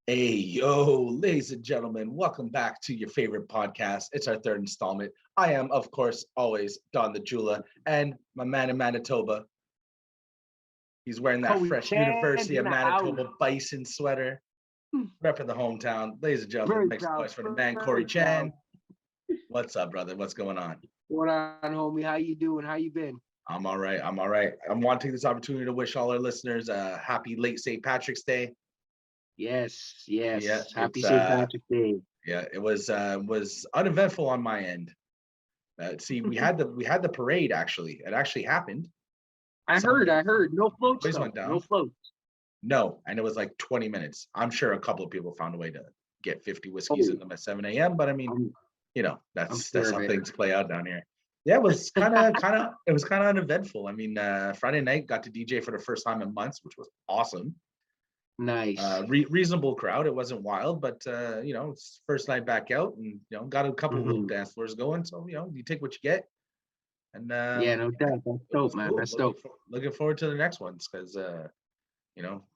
Hey, yo, ladies and gentlemen, welcome back to your favorite podcast. It's our third installment. I am, of course, always Don the Jula, and my man in Manitoba. He's wearing that Coach fresh Chan's University in of the house. Manitoba bison sweater, repping the hometown. Ladies and gentlemen, Very make some proud, noise for the man, very Corey proud. Chan. What's up, brother? What's going on? What on, homie? How you doing? How you been? I'm all right. I'm all right. I want to take this opportunity to wish all our listeners a happy late St. Patrick's Day. Yes, Yeah, yes. Happy it's St. Patrick's Day. yeah, it was uneventful on my end. See, we had the parade actually. It actually happened. I Some heard, boys, I heard. No floats boys though. went No down. floats. No, and it was like 20 minutes. I'm sure a couple of people found a way to get 50 whiskeys Oh, in them at 7 a.m. But I mean, I'm I'm that's sure of how it. things play out down here. Yeah, it was kind of uneventful. I mean, Friday night got to DJ for the first time in months, which was awesome. Nice. Reasonable crowd. It wasn't wild, but it's first night back out, and got a couple of little hmm dance floors going. So you take what you get. And Yeah, no doubt. That's it dope, was man. cool. That's dope. Looking forward to the next ones because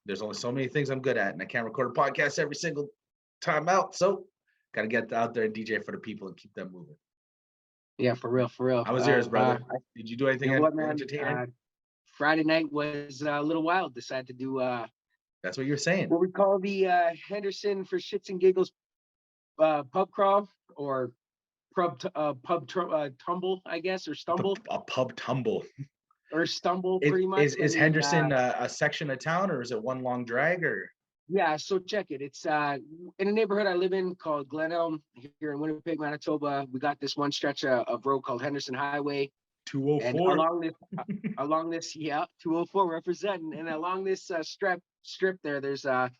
there's only so many things I'm good at, and I can't record a podcast every single time out. So got to get out there and DJ for the people and keep them moving. Yeah, for real, for real. How was yours, brother? Did you do You anything know what, man? entertaining? Friday night was a little wild. Decided to do That's what you were saying. what we call the Henderson for shits and giggles pub crawl or tumble, I guess, or stumble A pub tumble. or stumble, Is pretty is, much. I is mean, Henderson a section of town, or is it one long drag? Or yeah. So check it. It's in a neighborhood I live in called Glen Elm here in Winnipeg, Manitoba. We got this one stretch of road called Henderson Highway, and 204? along this 204 representing, and along this strip there, there's a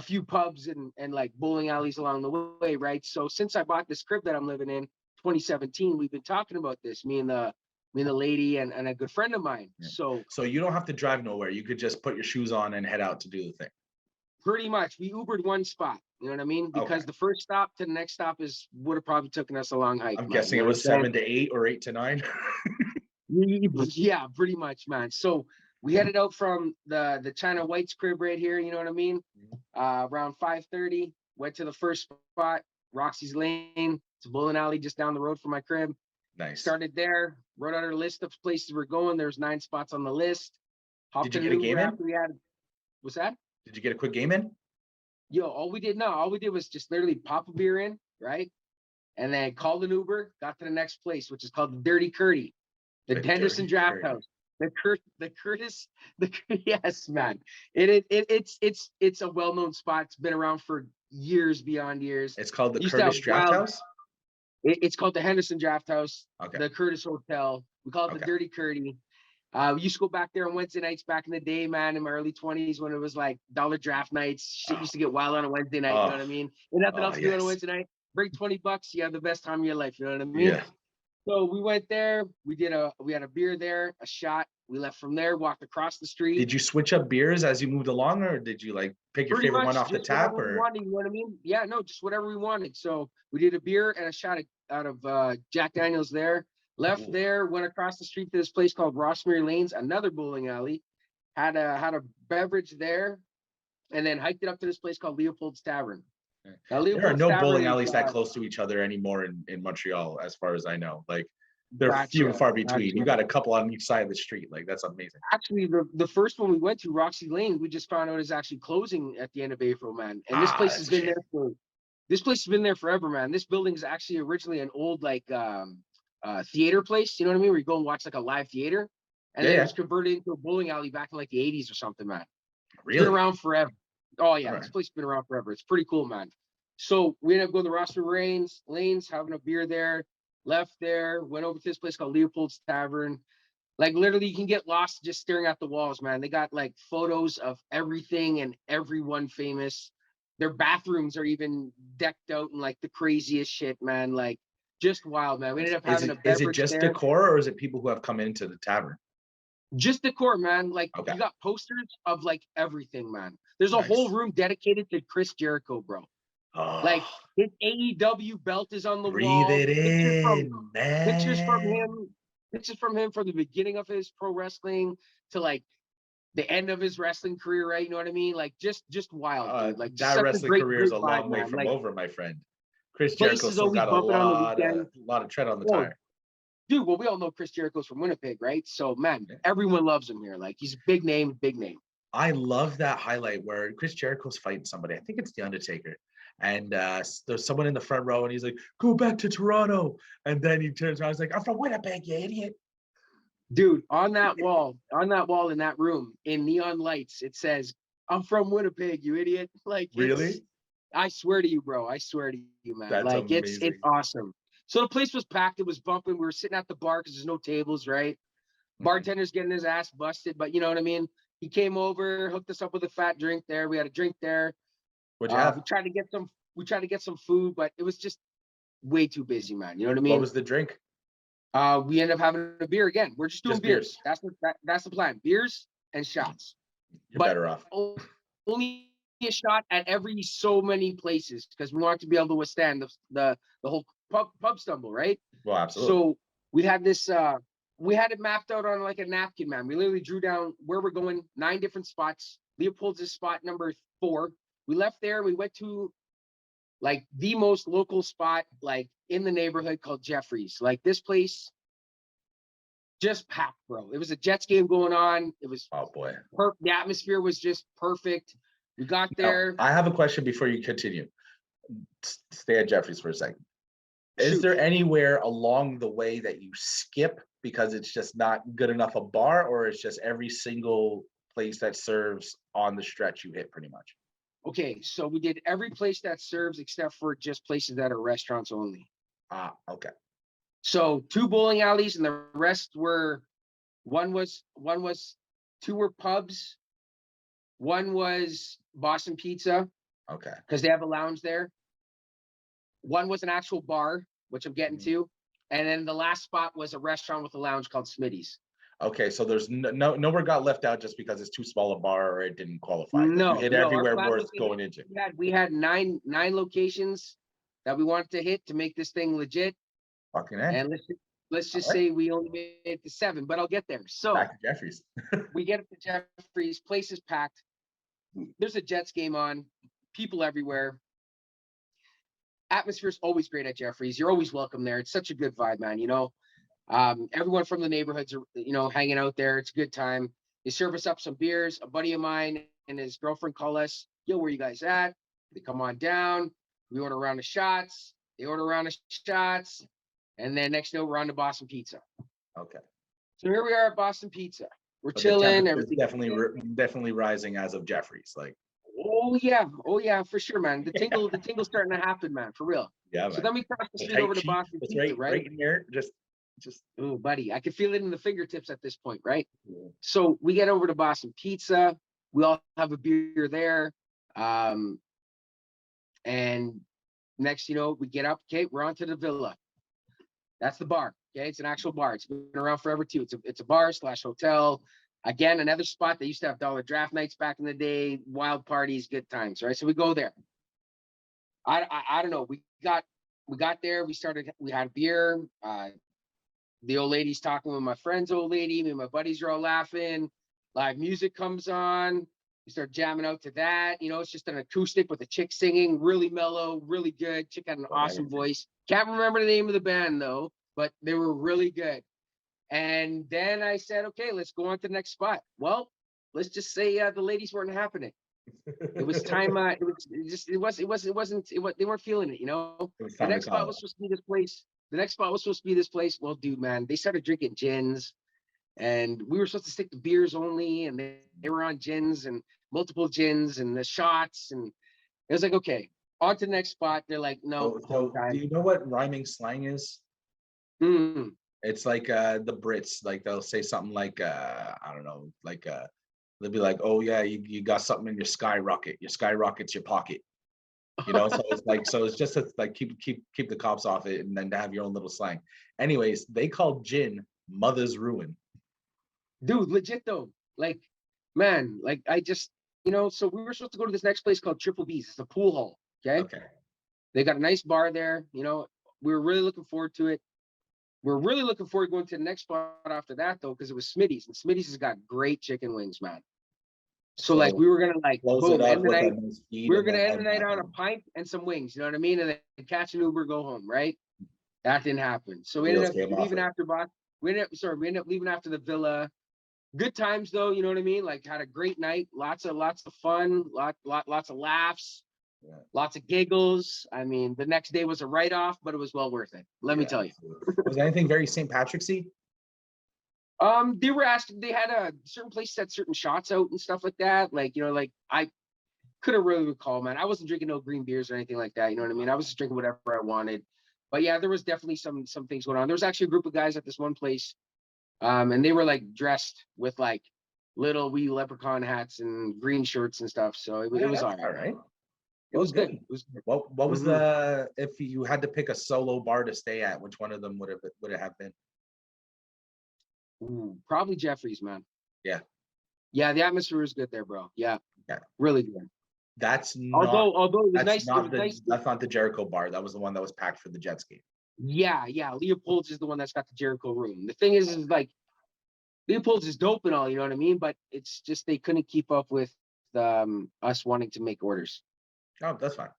few pubs and like bowling alleys along the way, right? So since I bought this crib that I'm living in 2017, we've been talking about this, me and the lady and a good friend of mine. Yeah. So So you don't have to drive nowhere. You could just put your shoes on and head out to do the thing. pretty much we Ubered one spot, you know what I mean? Okay. Because the first stop to the next stop would have probably taken us a long hike, I'm man. guessing You it know what I'm was saying? 7 to 8 or 8 to 9. Yeah, pretty much, man. So we headed out from the China White's crib right here, you know what I mean? Around 5:30, went to the first spot, Roxy's Lane. It's a bowling alley just down the road from my crib. Nice. Started there, wrote out our list of places we're going. There's 9 spots on the list. Did Hopped you in get an a game Uber in? after we had. What's that? Did you get a quick game in? Yo, all we did was just literally pop a beer in, right? And then called an Uber, got to the next place, which is called the Dirty Curdy, the The Henderson Dirty Draft Curdy. House. The Curtis, yes, man. It's a well-known spot. It's been around for years beyond years. It's called the Used to have Curtis Draft wild. House? It's called the Henderson Draft House, Okay. the Curtis Hotel. We call it the Okay. Dirty Curdy. We used to go back there on Wednesday nights back in the day, man, in my early 20s when it was like dollar draft nights. Shit used to get wild on a Wednesday night, you know what I mean? And nothing else to do on a Yes. Wednesday night. Bring $20, you have the best time of your life, you know what I mean? Yeah. So we went there, we had a beer there, a shot. We left from there, walked across the street. Did you switch up beers as you moved along, or did you like pick your Pretty favorite one much off the just tap? whatever we Or wanted, you know what I mean? Yeah, no, just whatever we wanted. So we did a beer and a shot out of Jack Daniels there. Left Ooh. there, went across the street to this place called Rosemary Lanes, another bowling alley. Had a beverage there, and then hiked it up to this place called Leopold's Tavern. Now There are Leopold's no Tavern bowling is alleys that close to each other anymore in Montreal, as far as I know. Like they're few and gotcha, far between. You gotcha. got a couple on each side of the street. Like that's amazing. Actually, the first one we went to, Roxy Lane, we just found out is actually closing at the end of April, man. And this place That's has a been shame. there for this place has been there forever, man. This building is actually originally an old like theater place, you know what I mean? Where you go and watch like a live theater. And then it Yeah. was converted into a bowling alley back in like the 80s or something, man. It's been Really? around forever. Oh yeah, All this right. place has been around forever. It's pretty cool, man. So we ended up going to Rossman Lanes, having a beer there, left there, went over to this place called Leopold's Tavern. Like literally you can get lost just staring at the walls, man. They got like photos of everything and everyone famous. Their bathrooms are even decked out in like the craziest shit, man. Like just wild, man. We ended up Is having it a is it beverage just there. decor, or is it people who have come into the tavern? Just decor, man. Like Okay. you got posters of like everything, man. There's a whole Nice. room dedicated to Chris Jericho, bro. Like Oh, his AEW belt is on the breathe wall. it in, Pictures from man. him, pictures from him from the beginning of his pro wrestling to like the end of his wrestling career, right? You know what I mean? Like just wild, dude. Like just That such a wrestling great career is a vibe, long way man. from Like over, my friend. Chris place Jericho is still always got a bumping on the weekend. lot of tread on the Oh, tire. dude, well, we all know Chris Jericho's from Winnipeg, right? So man, Yeah. everyone loves him here. Like he's a big name, big name. I love that highlight where Chris Jericho's fighting somebody. I think it's The Undertaker. And there's someone in the front row, and he's like, "Go back to Toronto." And then he turns around, he's like, "I'm from Winnipeg, you idiot." Dude, on that wall in that room in neon lights, it says, "I'm from Winnipeg, you idiot." Like it's Really? I swear to you, bro. I swear to you, man. That's Like it's amazing. awesome. So the place was packed, it was bumping. We were sitting at the bar because there's no tables, right? Mhm. Bartender's getting his ass busted, but you know what I mean? He came over, hooked us up with a fat drink there. We had a drink there. What'd you We have? tried to get some food, but it was just way too busy, man. You know what I What mean? was the drink? We end up having a beer again. We're just doing Just beers. beers. That's the plan. Beers and shots. You're But better off. only a shot at every so many places because we want to be able to withstand the whole pub stumble, right? Well, absolutely. So we had this we had it mapped out on like a napkin, man. We literally drew down where we're going, 9 different spots. Leopold's is spot number 4. We left there, we went to like the most local spot like in the neighborhood called Jeffrey's. Like this place just packed, bro. It was a Jets game going on. It was Oh boy. the atmosphere was just perfect. We got Now, there. I have a question before you continue. Stay at Jeffrey's for a second. Is Shoot. there anywhere along the way that you skip because it's just not good enough a bar, or it's just every single place that serves on the stretch you hit pretty much? Okay, so we did every place that serves except for just places that are restaurants only. Ah, okay. So 2 bowling alleys, and the rest were one was 2 were pubs. One was Boston Pizza Okay. because they have a lounge there. One was an actual bar, which I'm getting to, and then the last spot was a restaurant with a lounge called Smitty's. Okay, so there's nowhere got left out just because it's too small a bar or it didn't qualify. Like you No, hit no, our everywhere plan worth was going into. we had nine locations that we wanted to hit to make this thing legit. Fucking A. And let's just All right. say we only made it to 7, but I'll get there. So Back to Jeffrey's. we get up to Jeffrey's, place is packed. There's a Jets game on, people everywhere. Atmosphere is always great at Jeffrey's. You're always welcome there. It's such a good vibe, man. You know, everyone from the neighborhoods are, you know, hanging out there. It's a good time. They serve us up some beers. A buddy of mine and his girlfriend call us. Yo, where you guys at? They come on down. We order a round of shots. They order a round of shots. And then next note, we're on to Boston Pizza. Okay. So here we are at Boston Pizza. We're But the chilling. temperature is Everything. definitely rising as of Jeffrey's. Like, Oh yeah, for sure, man. The tingle's starting to happen, man, for real. yeah, So man. then we cross the The street tight over to cheek, Boston it's Pizza, right, right? right in here. Just. Oh, buddy, I can feel it in the fingertips at this point, right? Yeah. So we get over to Boston Pizza. We all have a beer there. And next, you know, we get up. Okay, we're on to the Villa. That's the bar. Okay, it's an actual bar. It's been around forever too. It's a bar / hotel. Again, another spot that used to have dollar draft nights back in the day, wild parties, good times, right? So we go there. I don't know. We got there. We had beer. The old lady's talking with my friend's old lady. Me and my buddies are all laughing. Live music comes on. We start jamming out to that. You know, it's just an acoustic with a chick singing, really mellow, really good. Chick had an awesome voice. Can't remember the name of the band though, but they were really good. And then I said, okay, let's go on to the next spot. Well, let's just say the ladies weren't happening. It was time. They weren't feeling it, you know. It was The time to next spot call was it. supposed to be this place. The next spot was supposed to be this place. Well, dude, man, they started drinking gins, and we were supposed to stick to beers only, and they were on gins and multiple gins and the shots, and it was like, okay, on to the next spot. They're like, no, home So do time. you know what rhyming slang is? Mm. It's like the Brits, like they'll say something like I don't know, like they'll be like, "Oh yeah, you got something in your skyrocket. Your skyrocket's your pocket." You know, so it's like it's just to like keep the cops off it, and then to have your own little slang. Anyways, they call gin mother's ruin. Dude, legit though. Like, man, like I just, you know, so we were supposed to go to this next place called Triple B's. It's a pool hall. Okay. Okay. They got a nice bar there. You know, we were really looking forward to it. We're really looking forward to going to the next spot after that though, because it was Smitty's. And Smitty's has got great chicken wings, man. So like So we were gonna like close it boom end up the with a night. nice feed We were and gonna then end the head night back on a home. pint and some wings. You know what I mean? And then catch an Uber, go home. Right? That didn't happen. So we ended Wheels up came off leaving it. after Bach. We ended up leaving after the villa. Good times though. You know what I mean? Like had a great night. Lots of fun. Lots of laughs. Yeah. Lots of giggles. I mean, the next day was a write-off, but it was well worth it. Let me Yeah. tell you. Was anything very St. Patrick's-y? They were asking. They had a certain place had certain shots out and stuff like that. Like like I couldn't really recall, man. I wasn't drinking no green beers or anything like that. You know what I mean? I was just drinking whatever I wanted. But yeah, there was definitely some things going on. There was actually a group of guys at this one place, and they were like dressed with like little wee leprechaun hats and green shirts and stuff. So it Yeah, was that's all all right. right. It Well, was good. good. It was good. What was Mhm. the if you had to pick a solo bar to stay at, which one of them would it have been? Ooh, probably Jeffrey's, man. Yeah, Yeah, the atmosphere was good there, bro. Yeah, yeah. really good. That's not Although it was that's nice. It not was the nice. that's not the Jericho bar. That was the one that was packed for the Jets game. Yeah. Leopold's is the one that's got the Jericho room. The thing is like Leopold's is dope and all, you know what I mean? But it's just they couldn't keep up with us wanting to make orders. Oh, that's fine.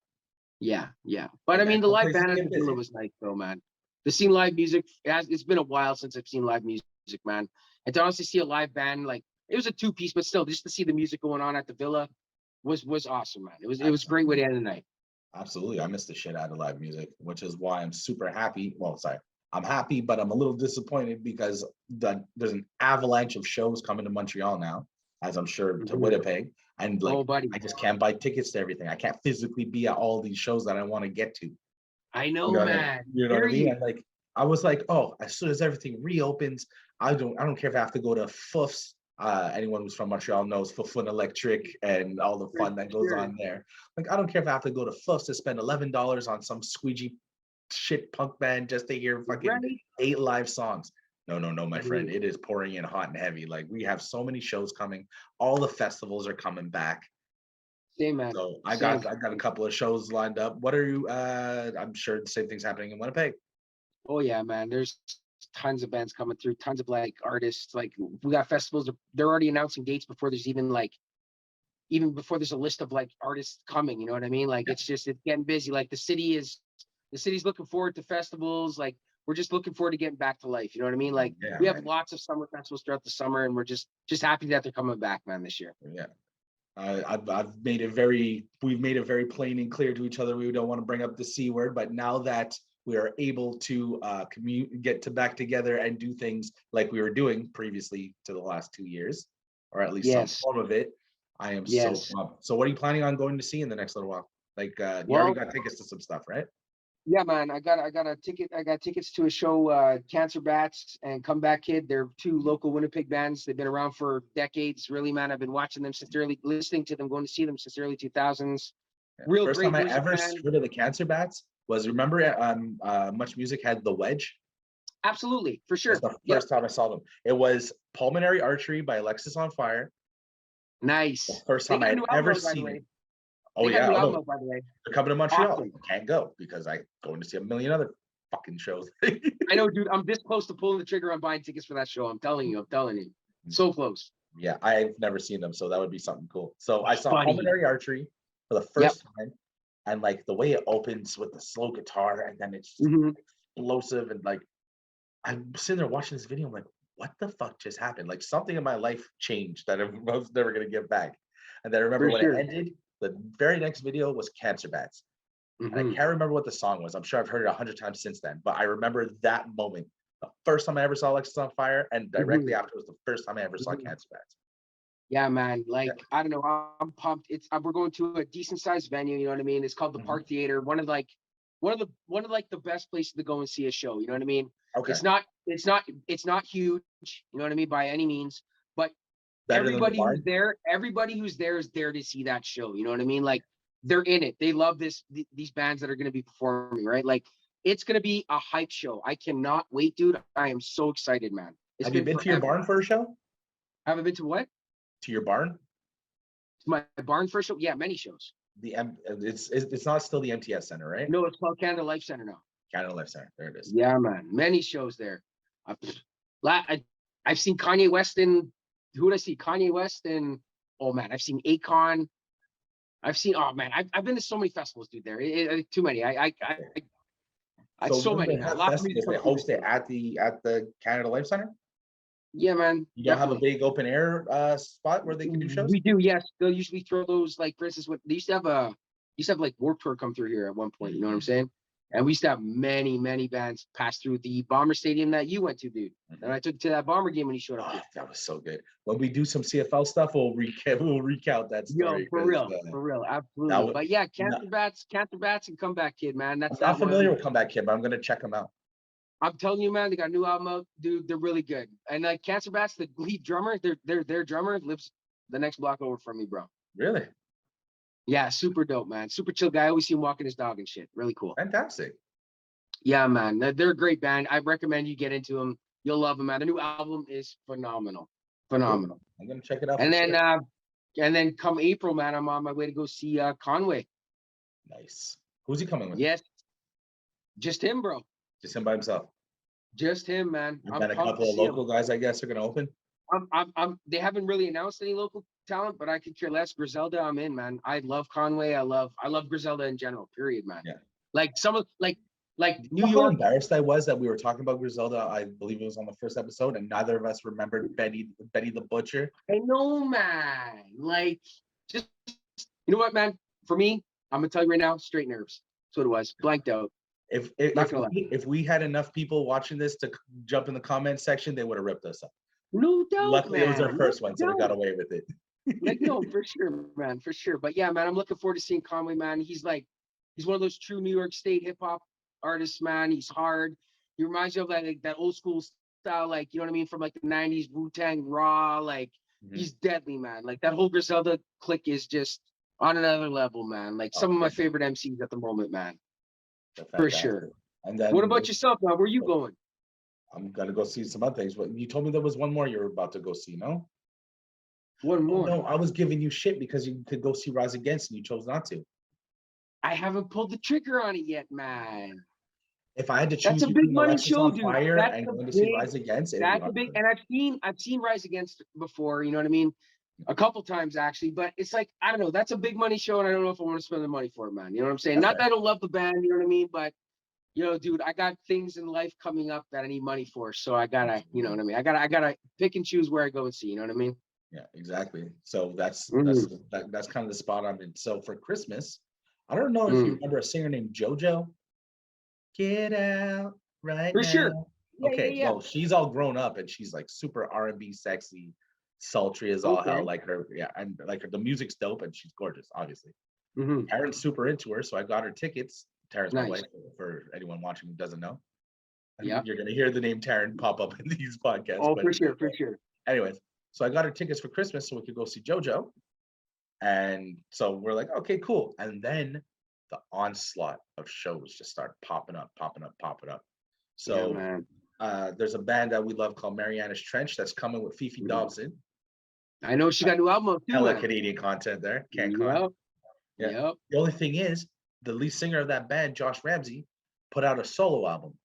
Yeah. But Hey I man, mean, the some live places band at get the Villa busy. was nice though, man. To see live music, it's been a while since I've seen live music, man. And to honestly see a live band, like it was a two-piece, but still, just to see the music going on at the Villa was awesome, man. It was a great way to end the night. Absolutely. I miss the shit out of live music, which is why I'm super happy. Well, sorry. I'm happy, but I'm a little disappointed because there's an avalanche of shows coming to Montreal now, as I'm sure to Mhm. Winnipeg. And like Oh, buddy, I just can't buy tickets to everything. I can't physically be at all these shows that I want to get to. I know, man. You know what Hear I mean? you. And like I was like, oh, as soon as everything reopens, I don't care if I have to go to Foof's. Anyone who's from Montreal knows Foofun Electric and all the For fun that goes sure. on there. Like I don't care if I have to go to Foof's to spend $11 on some squeegee shit punk band just to hear fucking Right? 8 live songs. No, my I friend. mean, It is pouring in hot and heavy. Like we have so many shows coming. All the festivals are coming back. same, man. So I Same. got I got a couple of shows lined up. What are you I'm sure the same thing's happening in Winnipeg. Oh yeah, man. There's tons of bands coming through, tons of like artists. Like we got festivals. They're already announcing dates before there's even before there's a list of like artists coming. You know what I mean? Like Yeah, it's getting busy. Like the city's looking forward to festivals. Like we're just looking forward to getting back to life. You know what I mean? Like yeah, we have man. lots of summer festivals throughout the summer, and we're just happy that they're coming back, man, this year. Yeah. We've made it very plain and clear to each other. We don't want to bring up the C word, but now that we are able to get to back together and do things like we were doing previously to the last 2 years, or at least some Yes, form of it, I am so yes. pumped. So what are you planning on going to see in the next little while? Like you already Well, got tickets to some stuff, right? yeah, man. I got a ticket. I got tickets to a show, Cancer Bats and Comeback Kid. They're two local Winnipeg bands. They've been around for decades. Really, man. I've been watching them since the early, listening to them, going to see them since the early 2000s. Yeah. Real First time great I music, ever man. heard of the Cancer Bats was remember Much Music had The Wedge. Absolutely, for That's sure. the Yep. first time I saw them. It was Pulmonary Archery by Alexis on Fire. The Nice. first They time I got a had new album ever out, by the seen it. way. Oh They got a yeah, new oh album no, out, by the way. they're coming to Montreal. Awesome. I can't go because I going to see a million other fucking shows. I know, dude. I'm this close to pulling the trigger on buying tickets for that show. I'm telling you. I'm telling you. So close. Yeah, I've never seen them, so that would be something cool. So I saw Buddy. Pulmonary Archery for the Yep. first time, and like the way it opens with the slow guitar, and then it's Hmm. explosive, and like I'm sitting there watching this video. I'm like, what the fuck just happened? Like something in my life changed that I was never gonna get back. And then I remember For when it sure. ended, the very next video was Cancer Bats. And I Hmm. can't remember what the song was. I'm sure I've heard it 100 times since then, but I remember that moment, the first time I ever saw Alexis on Fire, and directly Hmm. after was the first time I ever saw Hmm. Cancer Bats. Yeah, man. Yeah. Like, I don't know. I'm pumped. We're going to a decent sized venue. You know what I mean? It's called the Mhm. Park Theater. One of like the best places to go and see a show. You know what I mean? Okay, It's not huge. You know what I mean by any means. But better than the barn. everybody who's there is there to see that show. You know what I mean? Like they're in it. They love these bands that are going to be performing. Right? Like it's going to be a hype show. I cannot wait, dude. I am so excited, man. It's Have you been been to your forever. barn for a show? Haven't been to what? To your barn? My barn first show? Yeah, many shows. It's not still the MTS Center, right? No, it's called Canada Life Center now. Canada Life Center. There it is. Yeah, man. Many shows there. I've, I, I've seen Kanye West in, who did I see? Kanye West and Oh man, I've seen Akon. Oh man, I've been to so many festivals, dude. There, too many. So So when many, they man. have Lots of music festivals, they comes through host this it year. at the Canada Life Center. Yeah, man, You don't have a definitely. big open air spot where they can do shows? We do, yes. They'll usually throw those, like, for instance, what they used to have like Warped Tour come through here at one point. You know what I'm Mhm, saying? And we used to have many, many bands pass through the Bomber Stadium that you went to, dude. And mhm. I took to that Bomber game when he showed up Oh, here. that was so good. When we do some CFL stuff, we'll recount that Yo, story because for real, that absolutely. would. But yeah, No, Cancer Bats, and Comeback Kid, man. I'm That's not that familiar one. with Comeback Kid, but I'm gonna check them out. I'm telling you, man, they got a new album out, dude. They're really good. And like Cancer Bats, the lead drummer, their drummer lives the next block over from me, bro. Really Yeah, super dope, man. Super chill guy. I always see him walking his dog and shit. Really cool. fantastic. Yeah, man. They're a great band. I recommend you get into them. You'll love them, man. The new album is phenomenal. Cool. Phenomenal. I'm gonna check it out for And then sure. come April, man, I'm on my way to go see Conway. Nice. Who's he coming with? Yes, just him, bro. Just him by himself. Just him, man. And I'm then a pumped to couple of see him. local guys, I guess, are gonna open. They haven't really announced any local talent, but I could care less. Griselda, I'm in, man. I love Conway. I love Griselda in general, period, man. Yeah. Like some of like You New know how York. embarrassed I was that we were talking about Griselda? I believe it was on the first episode, and neither of us remembered Betty the Butcher. I know, man. Like, just you know what, man? For me, I'm gonna tell you right now, straight nerves. That's what it was. Blanked out. If Not if gonna lie. if we had enough people watching this to jump in the comment section, they would have ripped us up. No doubt, Luckily, it was our man. No first one, so we got doubt. away with it. Like, no, for sure, man, for sure. But yeah, man, I'm looking forward to seeing Conway, man. He's one of those true New York State hip hop artists, man. He's hard. He reminds you of like that old school style, like, you know what I mean, from like the '90s Wu Tang Raw. Like, Mhm. he's deadly, man. Like that whole Griselda clique is just on another level, man. Like Oh, some of my for sure. favorite MCs at the moment, man, They're for sure. fantastic. And What then about yourself, man? Where you going? I'm gonna go see some other things. But you told me there was one more you were about to go see, no? One Oh more. no, I was giving you shit because you could go see Rise Against and you chose not to. I haven't pulled the trigger on it yet, man. If I had to That's choose a big between money Alexis show, on dude. Fire and going to see Rise Against, it'd be That's a Rise big, Against. and I've seen Rise Against before, you know what I mean? A couple times actually, but it's like, I don't know, that's a big money show, and I don't know if I want to spend the money for it, man. You know what I'm saying? That's Not that fair. I don't love the band, you know what I mean? But dude, I got things in life coming up that I need money for. So I gotta, you know Absolutely. what I mean? I gotta pick and choose where I go and see, you know what I mean? Yeah, exactly. So that's Mm, that's kind of the spot I'm in. So for Christmas, I don't know if you mm. remember a singer named JoJo. Get out right For sure. now. Yeah, yeah, Okay, yeah. well, she's all grown up and she's like super R&B sexy, sultry as all hell. Okay. Like her, yeah, and like her, the music's dope and she's gorgeous, obviously. Hmm. Taryn's super into her, so I got her tickets. Taryn's my Nice. wife, for anyone watching who doesn't know. And Yeah. you're gonna hear the name Taryn pop up in these podcasts, Oh, but for sure, for sure. anyways, so I got her tickets for Christmas so we could go see JoJo. And so we're like, okay, cool. And then the onslaught of shows just start popping up, popping up, popping up. Yeah, So man. there's a band that we love called Mariana's Trench that's coming with Fifi Mhm. Dobson. I know she got a new album out too, Hella man. Canadian content there. Can't con. Yep. Yeah. Yep. The only thing is, the lead singer of that band, Josh Ramsey, put out a solo album.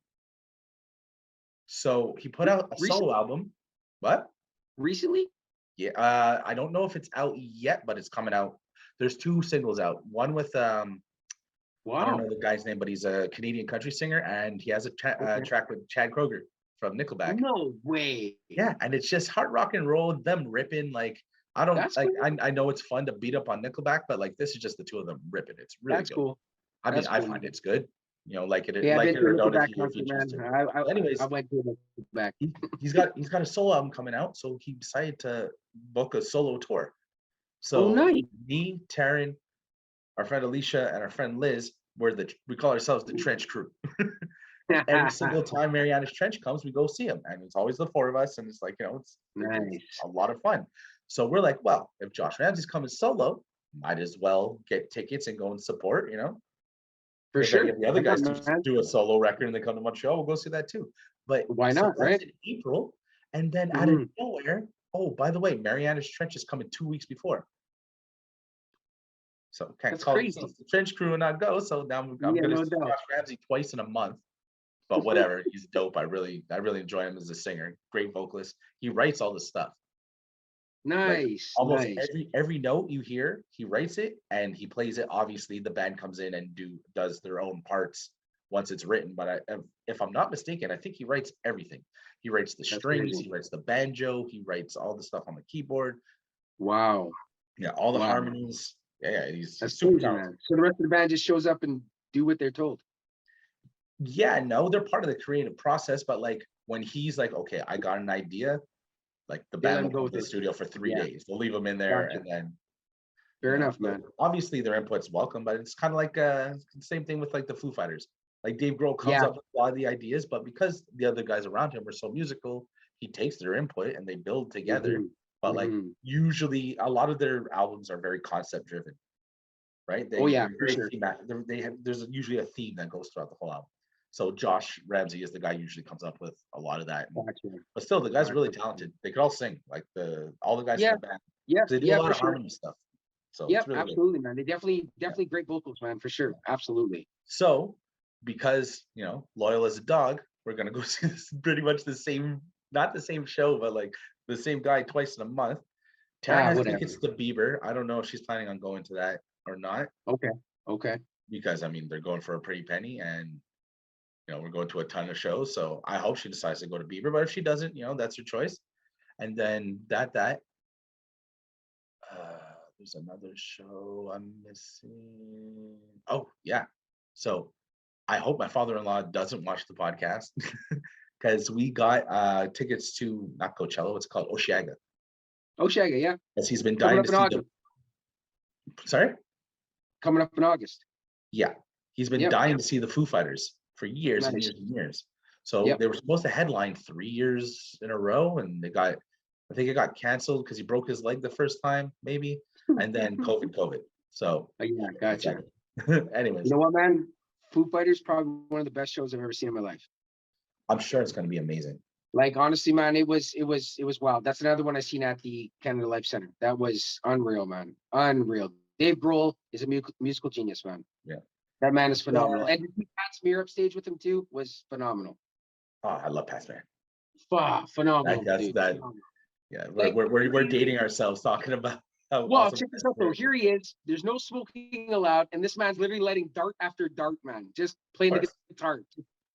So he put out a solo Recently? album. What? Recently? Yeah, I don't know if it's out yet, but it's coming out. There's two singles out. One with I don't know Wow. the guy's name, but he's a Canadian country singer, and he has a Okay. track with Chad Kroger from Nickelback. No way. Yeah, and it's just hard rock and roll, them ripping. Like I don't That's like. cool. I know it's fun to beat up on Nickelback, but like this is just the two of them ripping. It's really That's good. cool. I mean, That's I cool, find man. it's good. You know, Yeah, I've like been it to a or don't Nickelback if you concert, choose man. to. I Anyways, went to a Nickelback. he's got a solo album coming out, so he decided to book a solo tour. Oh, So nice. me, Taryn, our friend Alicia, and our friend Liz, we call ourselves the Trench Crew. And every single time Mariana's Trench comes, we go see him, and it's always the four of us, and it's like it's Nice. a lot of fun. So we're like, well, if Josh Ramsey's coming solo, might as well get tickets and go and support. For If any sure. of the other Why not, guys man? do a solo record and they come to Montreal, we'll go see that too. But Why so not, that's right? in April, and then out of Hmm. nowhere, oh, by the way, Mariana's Trench is coming 2 weeks before. So can't That's call crazy. themselves the Trench Crew and not go. So now I'm Yeah, gonna no see doubt. Josh Ramsey twice in a month. But whatever, he's dope. I really enjoy him as a singer. Great vocalist. He writes all the stuff. Like Nice, almost nice. every note you hear, he writes it and he plays it. Obviously, the band comes in and does their own parts once it's written. But if I'm not mistaken, I think he writes everything. He writes the That's strings, crazy. he writes the banjo, he writes all the stuff on the keyboard. Wow, Yeah, all the wow. harmonies. Yeah, That's he's super crazy, talented. man. So the rest of the band just shows up and do what they're told. Yeah, no, they're part of the creative process, but like when he's like, okay, I got an idea, like the They let band him will go come with to the it. studio for three Yeah, days. They'll leave them in there gotcha. and then Fair enough, so man. obviously their input's welcome, but it's kind of like same thing with like the Foo Fighters. Like Dave Grohl comes Yeah. up with a lot of the ideas, but because the other guys around him are so musical, he takes their input and they build together. Hmm. But like Hmm. usually a lot of their albums are very concept driven, right? Oh yeah, They're for very sure. thematic. There's usually a theme that goes throughout the whole album. So Josh Ramsey is the guy who usually comes up with a lot of that. Gotcha. But still, the guy's really Gotcha. talented. They could all sing, like all the guys in Yeah, the band. yeah, They do a yeah, lot for of sure. harmony stuff. So it's Yep, really good. absolutely, man. They definitely, Yeah. definitely great vocals, man, for sure. Absolutely. So because loyal as a dog, we're gonna go see pretty much the same, not the same show, but like the same guy twice in a month. Taryn Ah, has whatever. tickets to Bieber. I don't know if she's planning on going to that or not, Okay. Okay. because I mean they're going for a pretty penny, and we're going to a ton of shows. So I hope she decides to go to Bieber. But if she doesn't, that's her choice. And then there's another show I'm missing. Oh yeah. So I hope my father-in-law doesn't watch the podcast because we got tickets to not Coachella, what's it called? Osheaga. Oh, Shaggy, yeah. Because he's been Coming dying up to in see the August. sorry? Coming up in August. Yeah. He's been Yep. dying to see the Foo Fighters for years and Nice. years and years. So Yep. they were supposed to headline 3 years in a row, and I think it got canceled because he broke his leg the first time, maybe, and then COVID. So Yeah, it's gotcha. ended. You Anyways, know what, man? Foo Fighters probably one of the best shows I've ever seen in my life. I'm sure it's going to be amazing. Like honestly, man, it was wild. That's another one I seen at the Canada Life Center. That was unreal, man. Unreal. Dave Grohl is a musical genius, man. Yeah. That man is phenomenal. Yeah. And to see Pat Smear upstage with him too was phenomenal. Oh, I love Past Man. Phenomenal, That's dude. that. Phenomenal. Yeah, Like, we're dating ourselves talking about how well, awesome check this Past out though. Man is. Here he is. There's no smoking allowed, and this man's literally letting dart after dart, man. Just Of playing the course. guitar,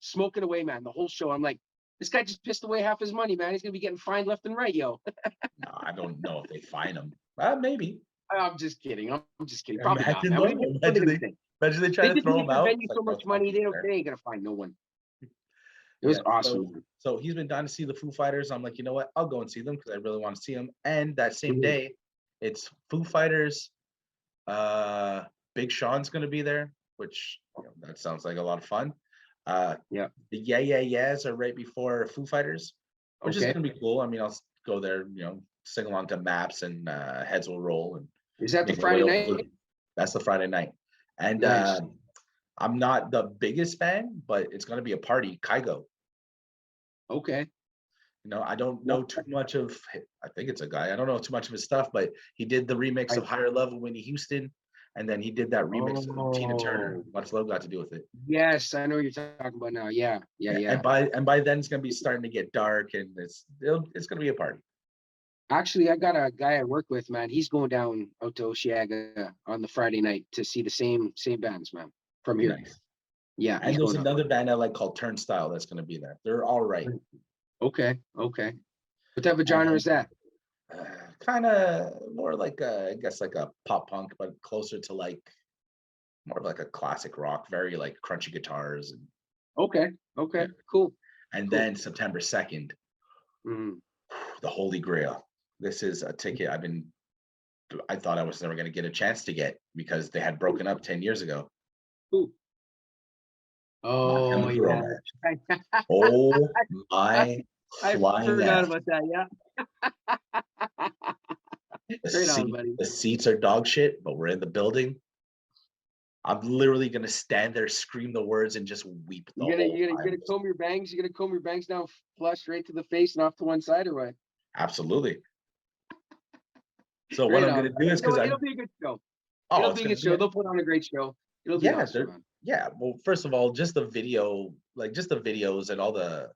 smoking away, man. The whole show. I'm like, this guy just pissed away half his money, man. He's gonna be getting fined left and right, yo. No, I don't know if they fine him. Maybe. I'm just kidding. I'm just kidding. Probably not, Imagine man. though. What are they Imagine gonna they think? imagine they try They to just throw make him their out. venue It's like, so no, much it's not money. gonna be They fair. ain't gonna find no one. It was Yeah. awesome. So he's been down to see the Foo Fighters. I'm like, you know what? I'll go and see them because I really want to see them. And that same Mhm. day, it's Foo Fighters. Uh, Big Sean's gonna be there, which that sounds like a lot of fun. Yeah. The Yeah Yeah Yeahs are right before Foo Fighters, which is Okay. gonna be cool. I mean, I'll go there, sing along to Maps and Heads Will Roll and Is that the make my way Friday over. night? That's the Friday night, and Nice. I'm not the biggest fan, but it's gonna be a party. Kygo. Okay. I don't Yep. know too much of. I think it's a guy. I don't know too much of his stuff, but he did the remix I, of Higher Level, Whitney Houston, and then he did that remix of Tina Turner. oh, What's Love got to do with it? yes, I know what you're talking about now. Yeah. Yeah. Yeah, Yeah. and by then it's gonna be starting to get dark, and it's gonna be a party. Actually, I got a guy I work with, man. He's going down out to Osheaga on the Friday night to see the same bands, man, from here. Nice. Yeah, And he's there's going up. another band I like called Turnstile that's gonna be there. They're all right. Okay. Okay. What type of And genre then is that? kind of more like I guess like a pop punk, but closer to like more of like a classic rock, very like crunchy guitars and Okay. yeah. Okay. Cool. And Cool. then September 2nd, Mhm. the Holy Grail. This is a ticket I thought I was never gonna get a chance to get because they had broken up 10 years ago. Cool. My Oh Chemical yeah. Romance. Oh my I flying forgot ass. about that. Yeah. The Right on, seat, buddy. the seats are dog shit, but we're in the building. I'm literally gonna stand there, scream the words, and just weep the whole You time. gonna comb your bangs. You gonna comb your bangs down flush right to the face and off to one side, or what? Absolutely. So what Right I'm on, gonna buddy. do is because It'll I'm be a good show. oh, It'll it's be a gonna good be show. They'll put on a great show. It'll be yeah, awesome, man. well, first of all, just the video, like just the videos and all the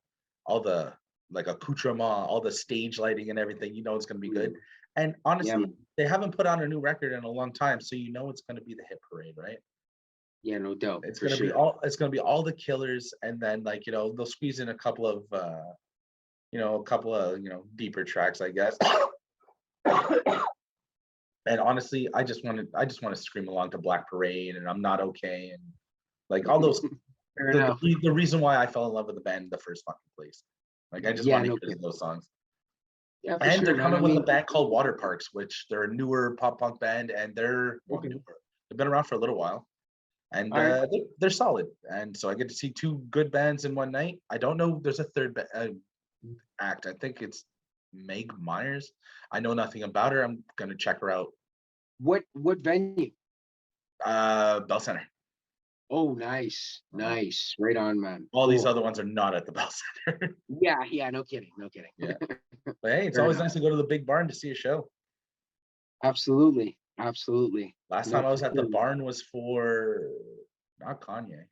like accoutrement, all the stage lighting and everything, it's gonna be good. Mhm. And Yeah, honestly, man. they haven't put out a new record in a long time, so you know it's gonna be the hit parade, right? Yeah, no doubt, It's for gonna be sure. all the killers, and then like they'll squeeze in a couple of deeper tracks, I guess. And honestly, I just want to scream along to Black Parade and I'm Not Okay and like all those Fair the, enough. the reason why I fell in love with the band in the first fucking place. Like I just Yeah, want to no hear kidding. those songs. Yeah, for And they're sure, man. coming I with a mean, band called Water Parks, which they're a newer pop punk band, and they're well okay, newer. They've been around for a little while, and all right. they're solid. And so I get to see two good bands in one night. I don't know. There's a third act. I think it's Meg Myers. I know nothing about her. I'm gonna check her out. What venue? Bell Center. Oh, nice, Uh, nice. Right on, man. all these Cool. other ones are not at the Bell Center. Yeah, yeah, no kidding, no kidding. Yeah, but hey, it's Fair always enough. nice to go to the big barn to see a show. Absolutely, absolutely. Last time No, I for was at the sure. barn was for not Kanye.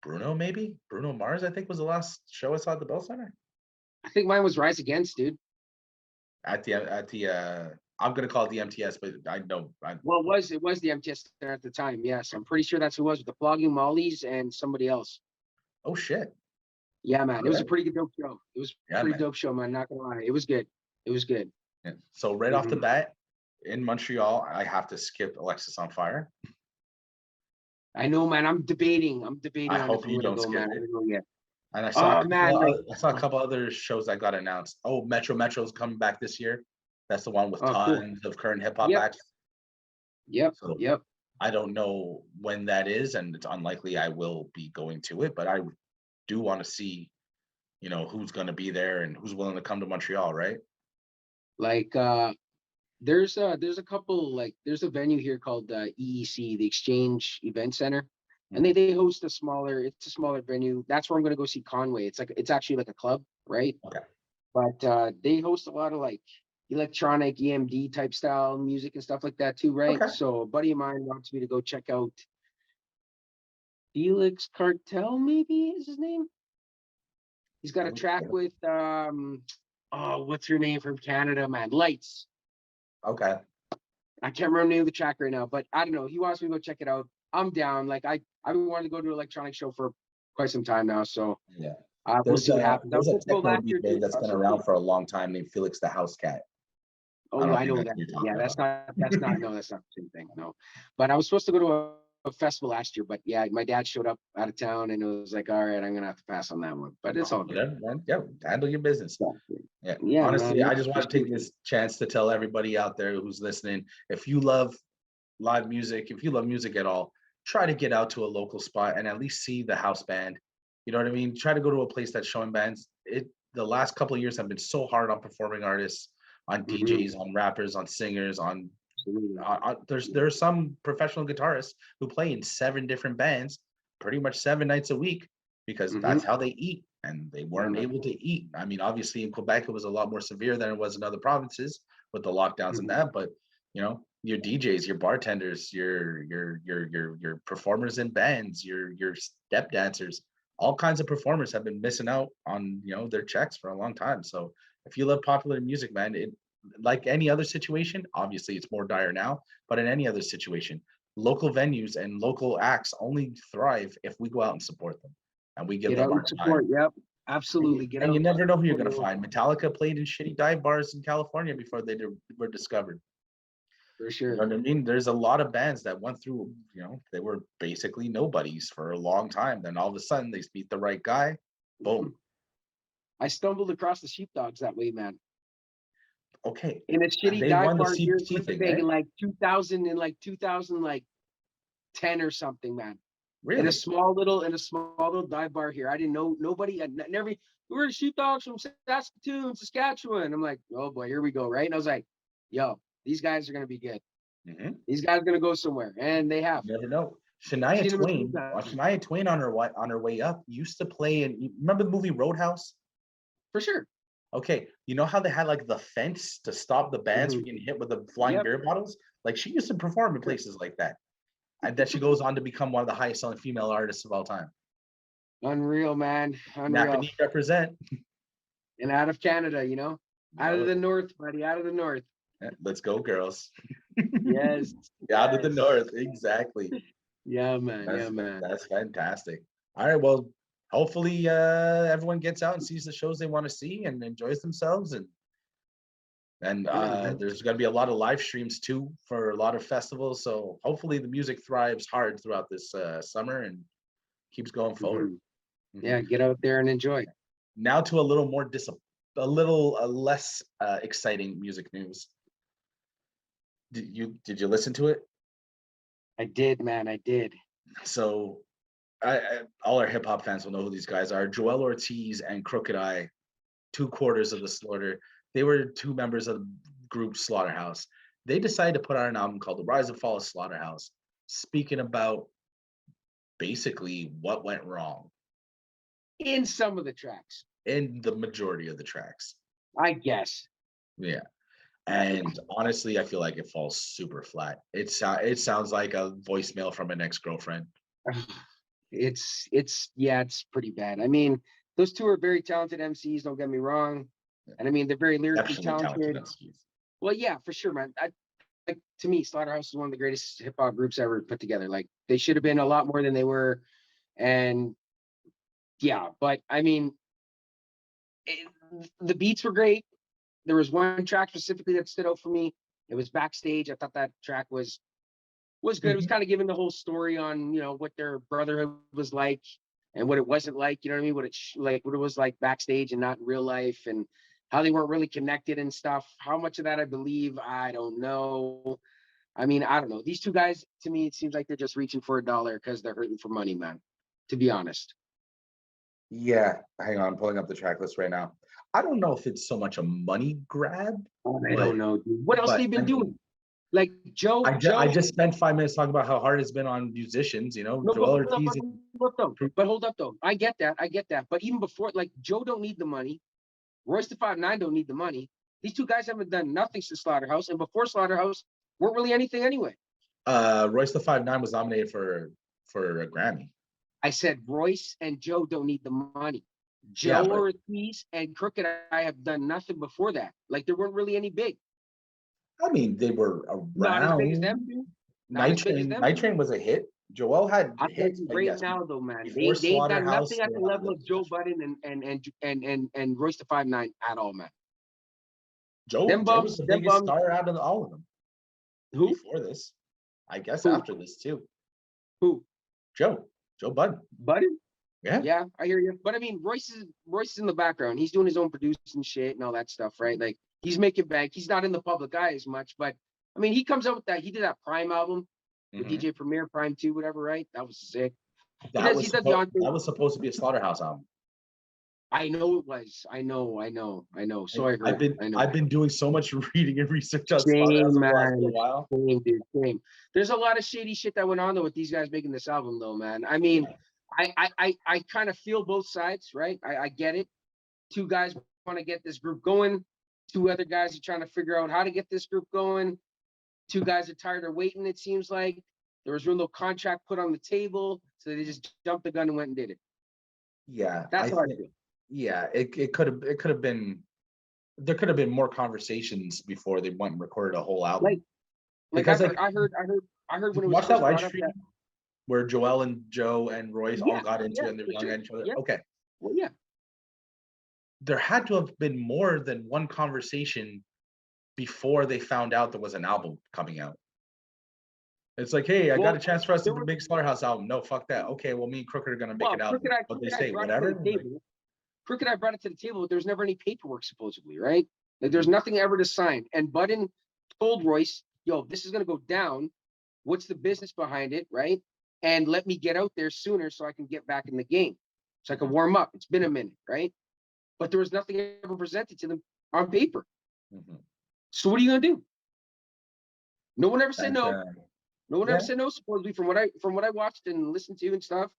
Bruno, maybe Bruno Mars. I think was the last show I saw at the Bell Center. I think mine was Rise Against, dude. At the I'm gonna call it the MTS, but I know Well, it was the MTS there at the time. Yes, I'm pretty sure that's who it was with the Flogging Mollies and somebody else. oh shit. Yeah, man. It All was a right. pretty good dope show. It was a Yeah, pretty man. dope show, man. Not gonna lie. It was good. It was good. Yeah. So right off the Hmm. bat, in Montreal, I have to skip Alexis on Fire. I know, man. I'm debating. I'm I debating on if hope I'm you gonna don't go, skip man. I it. don't know yet. And Oh man, like, I saw a couple other shows that got announced. Oh, Metro's coming back this year. That's the one with oh, cool. tons of current hip hop Yep, acts. yep, So yep. I don't know when that is, and it's unlikely I will be going to it, but I do want to see, who's going to be there and who's willing to come to Montreal, right? Like, there's a couple, like there's a venue here called EEC, the Exchange Event Center, and they Mhm. they host it's a smaller venue. That's where I'm gonna go see Conway. It's actually like a club, right? Okay. But they host a lot of like electronic EMD type style music and stuff like that too, right? Okay. So a buddy of mine wants me to go check out Felix Cartel, maybe is his name. He's got a track with oh, what's her name from Canada, man? Lights. Okay. I can't remember the name of the track right now, but I don't know. He wants me to go check it out. I'm down. Like I've been wanting to go to an electronic show for quite some time now. So Yeah. we'll There's see what a happens. I was there's a supposed to go techno last year DJ too. that's I was been supposed to, around for a long time named Felix the House Cat. I oh, don't I think know that's that. what you're Yeah, talking that's about. not that's not no, that's not the same thing. No. But I was supposed to go to a festival last year, but yeah, my dad showed up out of town and it was like, all right, I'm gonna have to pass on that one. But it's Oh, all good. whatever, man. Yeah, handle your business. So, Yeah. yeah, man. Honestly, No, I just for want to sure. take this chance to tell everybody out there who's listening, if you love live music, if you love music at all, try to get out to a local spot and at least see the house band. You know what I mean? Try to go to a place that's showing bands. The last couple of years have been so hard on performing artists, on Mhm. DJs, on rappers, on singers, Absolutely. there are some professional guitarists who play in 7 different bands, pretty much 7 nights a week, because Mm-hmm. that's how they eat, and they Yeah, weren't man. able to eat. I mean, obviously in Quebec it was a lot more severe than it was in other provinces with the lockdowns and Mhm. that, but your DJs, your bartenders, your performers in bands, your step dancers, all kinds of performers have been missing out on their checks for a long time. So if you love popular music, man, it like any other situation, obviously it's more dire now, but in any other situation, local venues and local acts only thrive if we go out and support them and we give Get them out our and support. time. Yep. And you, Absolutely. Get and you out and never know who you're support going your to local. find. Metallica played in shitty dive bars in California before were discovered. For You know sure. what I mean? There's a lot of bands that went through, they were basically nobodies for a long time. Then all of a sudden they meet the right guy. Mhm. Boom. I stumbled across the sheepdogs that way, man. Okay. In a And shitty they dive won the bar here in CBT thing, Winnipeg right? in like 2000, like 2000, like 10 or something, man. Really? In a small little dive bar here. I didn't know nobody. I never. We were the sheepdogs from Saskatoon, Saskatchewan. I'm like, oh boy, here we go, right? And I was like, yo, these guys are gonna be good. Hmm. These guys are gonna go somewhere, and they have. You never know. Seen them a few times Shania Twain on her way up used to play in. You remember the movie Roadhouse? for sure. Okay, you know how they had like the fence to stop the bands Hmm. from getting hit with the flying Yep. beer bottles? Like she used to perform in Sure. places like that. And then she goes on to become one of the highest selling female artists of all time. Unreal, man. Unreal. Napanee represent. And out of Canada, you know. Out of Oh, the north, buddy. Out of the north. let's go, girls. Yes. Out of the Yes. north, exactly. Yeah, man. That's Yeah, man. that's fantastic. All right, well, hopefully everyone gets out and sees the shows they want to see and enjoys themselves, and Yeah, man. there's going to be a lot of live streams too for a lot of festivals. So hopefully the music thrives hard throughout this summer and keeps going forward. Mhm. Mhm. Yeah, get out there and enjoy. Now to a little more a little less exciting music news. Did you listen to it? I did, man. I did. So all our hip hop fans will know who these guys are. Joel Ortiz and Crooked Eye, two quarters of the Slaughter. They were two members of the group Slaughterhouse. They decided to put out an album called The Rise and Fall of Slaughterhouse, speaking about basically what went wrong In some of the tracks, in the majority of the tracks. I guess. Yeah. And honestly, I feel like it falls super flat. It sounds like a voicemail from an ex-girlfriend. It's pretty bad. I mean, those two are very talented MCs, don't get me wrong. And I mean, they're very lyrically Exceptionally talented talented. MCs. Well, yeah, for sure, man. Like to me, Slaughterhouse is one of the greatest hip hop groups ever put together. Like they should have been a lot more than they were. And yeah, but I mean, it, the beats were great. There was one track specifically that stood out for me. It was Backstage. I thought that track was good. It was Mhm. kind of giving the whole story on what their brotherhood was like and what it wasn't like. You know what I mean? What it was like backstage and not in real life, and how they weren't really connected and stuff. How much of that I believe, I don't know. I mean, I don't know. These two guys, to me, it seems like they're just reaching for a dollar because they're hurting for money, man. To be honest. Yeah, hang on, I'm pulling up the track list right now. I don't know if it's so much a money grab, I but don't know, dude. What else but they I been mean, doing? Like I Joe. just spent 5 minutes talking about how hard it's been on musicians. No, but Joel hold up, Ortiz. but hold up though. I get that. I get that. But even before, like Joe don't need the money. Royce the 5'9" don't need the money. These two guys haven't done nothing since Slaughterhouse, and before Slaughterhouse, weren't really anything anyway. Royce the 5'9" was nominated for a Grammy. I said Royce and Joe don't need the money. Yeah, Joe but Ortiz and Crooked I have done nothing before that. Like there weren't really any big. I mean they were Not as big as them around. two. Not Night as big as Train, them Night two. Train was a hit. Joel had I'm hits, telling you but right yes, now though, man, before they ain't done Slaughterhouse, nothing they at the were not in level the of Joe discussion. Budden and Royce the 5'9" at all, man. Joe was the Them biggest bums. star out of all of them Who? before this. I guess Who? after this too. Who? Joe Budden. Budden? Yeah. Yeah, I hear you. But I mean, Royce is in the background. He's doing his own producing shit and all that stuff, right? Like he's making bank. He's not in the public eye as much, but I mean, he comes out with that. He did that Prime album with Mhm. DJ Premier, Prime 2, whatever, right? That was sick. He That does. was He does the supposed on. that was supposed to be a Slaughterhouse album. I know it was. I know. So I I've heard. been I know. I've been doing so much reading and research on Slaughterhouse Shame, over the last little man. while. Shame, dude. Shame. There's a lot of shady shit that went on though with these guys making this album, though, man. I mean, I kind of feel both sides, right? I get it. Two guys want to get this group going. Two other guys are trying to figure out how to get this group going. Two guys are tired of waiting. It seems like there was real no contract put on the table, so they just jumped the gun and went and did it. Yeah, I That's how I think feel. yeah, it could have been there could have been more conversations before they went and recorded a whole Like, album. like Because like I heard did when it you was watch that first live brought up stream that. where Joel and Joe and Royce all Yeah, got into yeah, it and they were for yelling sure. at each other? Yeah, Okay. well, yeah. There had to have been more than one conversation before they found out there was an album coming out. It's like, hey, I got a Well, chance for us to there was make Slaughterhouse album. No, fuck that. Okay, well, me and Crooked are gonna make an album. What they Crooked I say, brought it to whatever. the Like, table. Crooked I brought it to the table, but there was never any paperwork supposedly, right? Like there's mhm, nothing ever to sign. And Budden told Royce, "Yo, this is gonna go down. What's the business behind it, right? And let me get out there sooner so I can get back in the game, so I can mhm, warm up. It's been a minute, right? But there was nothing ever presented to them on paper. mhm. So what are you gonna do? No one ever said That's no. No one ever yeah. said no. Supposedly, from what I watched and listened to and stuff,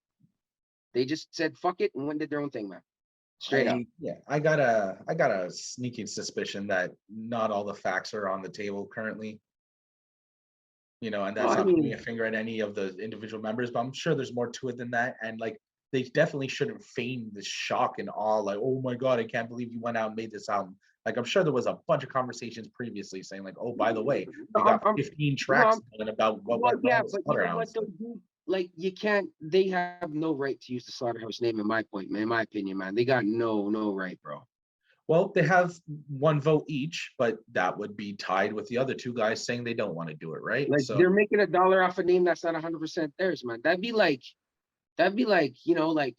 they just said fuck it and went and did their own thing, man. Straight up. I got a sneaking suspicion that not all the facts are on the table currently. And Well, that's I not pointing mean, a finger at any of the individual members, but I'm sure there's more to it than that. And like they definitely shouldn't feign this shock and awe, like, oh my God, I can't believe you went out and made this album. Like, I'm sure there was a bunch of conversations previously saying, like, oh, by the way, No, we got I'm 15 no, tracks done about what well, went wrong yeah, with but you know what Slaughterhouse. though, dude? Like you can't. They have no right to use the Slaughterhouse name. In my point, man. In my opinion, man, they got no right, bro. Well, they have one vote each, but that would be tied with the other two guys saying they don't want to do it, right? Like So they're making $1 off a name that's not 100% theirs, man. That'd be like like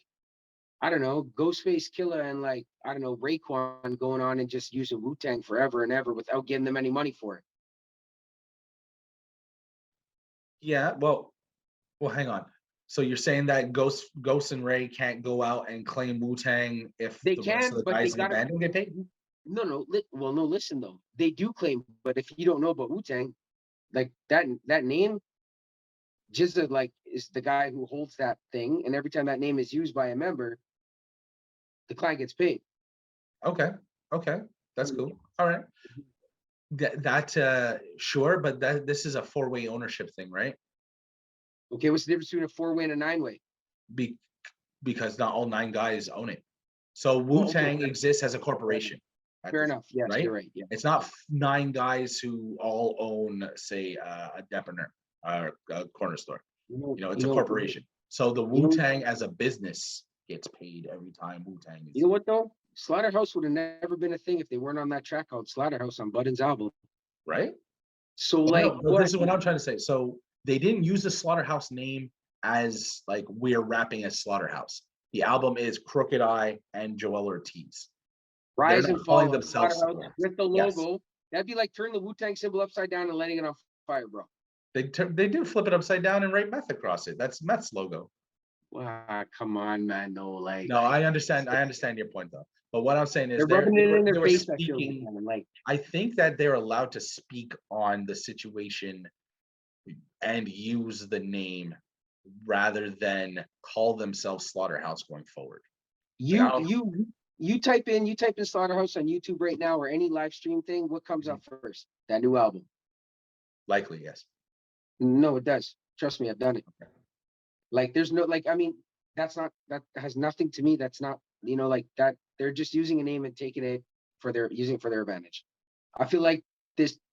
I don't know, Ghostface Killer and like I don't know Raekwon going on and just using Wu Tang forever and ever without giving them any money for it. yeah, well, hang on. So you're saying that Ghost and Ray can't go out and claim Wu Tang if They the rest of can, the but they guys in the gotta. band don't get paid? No. Well, no. Listen though, they do claim, but if you don't know about Wu Tang, like that name, Jizza like is the guy who holds that thing, and every time that name is used by a member, the client gets paid. Okay, okay, that's cool. All right, sure, but this is a four-way ownership thing, right? Okay, what's the difference between a 4-way and a 9-way? Be, because not all nine guys own it. So Wu Well, okay, Tang exists as a corporation at fair this, enough. Yes, right? you're right. Yeah, It's not nine guys who all own, say, a depiner or a corner store. It's a corporation. So the you Wu know, Tang as a business gets paid every time Wu Tang you is, know what though? Slaughterhouse would have never been a thing if they weren't on that track called Slaughterhouse on Budden's album. right? So Well, like no, but what? this is what I'm trying to say. So they didn't use the Slaughterhouse name as like we're rapping as Slaughterhouse. The album is Crooked Eye and Joel Ortiz. They're Rise not and calling fall on themselves Slaughterhouse Slaughterhouse. with the Yes, logo. That'd be like turning the Wu Tang symbol upside down and letting it on fire, bro. they do flip it upside down and write meth across it. That's Meth's logo. Wow, come on, man. No, No, I understand. I understand your point though. But what I'm saying is they're rubbing it in they their were face. I feel like, speaking. man. Like, I think that they're allowed to speak on the situation and use the name rather than call themselves Slaughterhouse going forward. Like I you don't you you type in Slaughterhouse on YouTube right now or any live stream thing. What comes up first? That new album. likely yes. No, it does. Trust me, I've done it. Like, there's no like. I mean, that has nothing to me. That's not like that. They're just using a name and taking it for their using it for their advantage. I feel like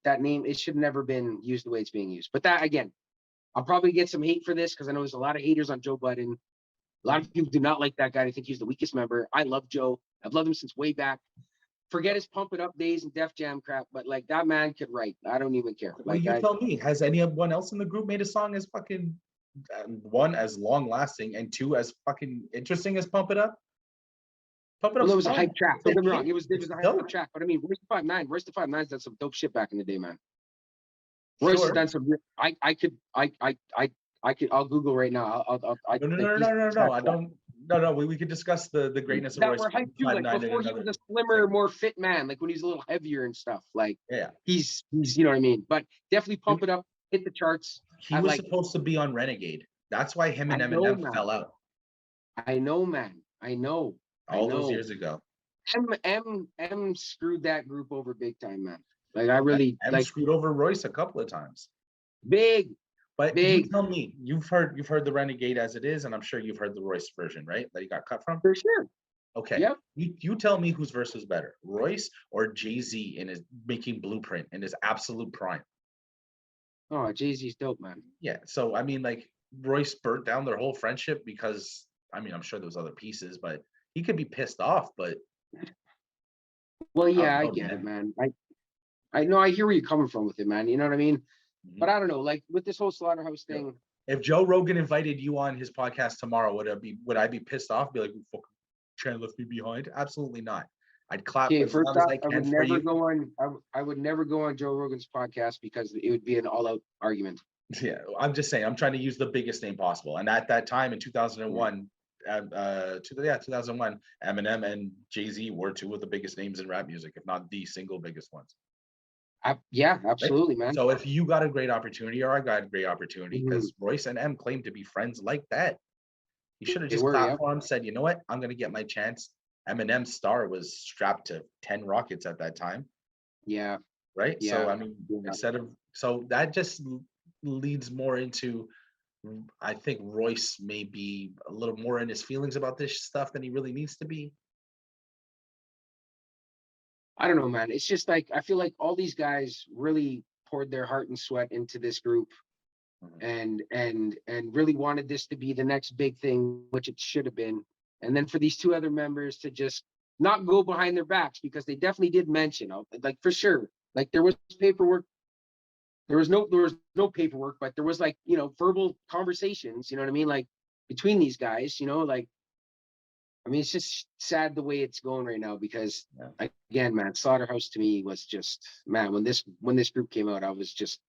that name it should never been used the way it's being used. But that again, I'll probably get some hate for this because I know there's a lot of haters on Joe Budden. A lot of people do not like that guy. I think he's the weakest member. I love Joe. I've loved him since way back. Forget his pump it up days and Def Jam crap, but like that man could write. I don't even care. Well, Like you I tell me, has anyone else in the group made a song as fucking one as long lasting and two as fucking interesting as Pump It Up? Pump It well, it Up's was a fun. hype track. It's Don't a get me kid. wrong. It It's was a hype dope. track. But I mean, Royce the 5'9" done some dope shit back in the day, man. Royce has Sure. done some. I'll Google right now. I No, no, like no, he's no, no, no. I don't. No, no. We could discuss the greatness of that Royce were hyped too. Five Like Nine in before he was another a slimmer, segment. more fit man. Like when he's a little heavier and stuff. Like Yeah, he's you know what I mean. But definitely he, pump it up. Hit the charts. he At was like supposed to be on Renegade. That's why him I and know, Eminem man. fell out I know, man. I know. I all those know. years ago. M screwed that group over big time, man. Like I really M like screwed over Royce a couple of times. big, But you big tell me, you've heard the Renegade as it is, and I'm sure you've heard the Royce version, right? That he got cut from. for sure. Okay, Yep. you tell me whose verse is better, Royce or Jay-Z in his making Blueprint in his absolute prime. Oh, Jay-Z's dope, man. Yeah, so I mean, like Royce burnt down their whole friendship because I mean, I'm sure there was other pieces, but he could be pissed off. But Well, I yeah, don't I know, get it, man. man. I know I hear where you're coming from with it, man. You know what I mean? Mhm. But I don't know, like with this whole Slaughterhouse Yeah. thing. If Joe Rogan invited you on his podcast tomorrow, would I be pissed off? Be like, fuck, trying to left me behind? Absolutely not. I'd clap Okay, as first loud as off, I I can would for never you. go on. I would never go on Joe Rogan's podcast because it would be an all-out argument. Yeah, I'm just saying. I'm trying to use the biggest name possible. And at that time in 2001, 2001, Eminem and Jay-Z were two of the biggest names in rap music, if not the single biggest ones. Yeah, Right? absolutely, man. So if you got a great opportunity or I got a great opportunity, Mhm. because Royce and M claim to be friends like that, you should have They just were, clapped yeah, for him, said, you know what, I'm gonna get my chance. Eminem's star was strapped to 10 rockets at that time, yeah, right? So yeah, I mean, yeah. so that just leads more into I think Royce may be a little more in his feelings about this stuff than he really needs to be. I don't know, man. It's just like I feel like all these guys really poured their heart and sweat into this group Mhm. and really wanted this to be the next big thing, which it should have been. And then for these two other members to just not go behind their backs because they definitely did mention, like for sure, like there was paperwork. There was no paperwork, but there was like verbal conversations. You know what I mean? Like between these guys, like I mean, it's just sad the way it's going right now because Yeah. again, man, Slaughterhouse to me was just man when this group came out, I was just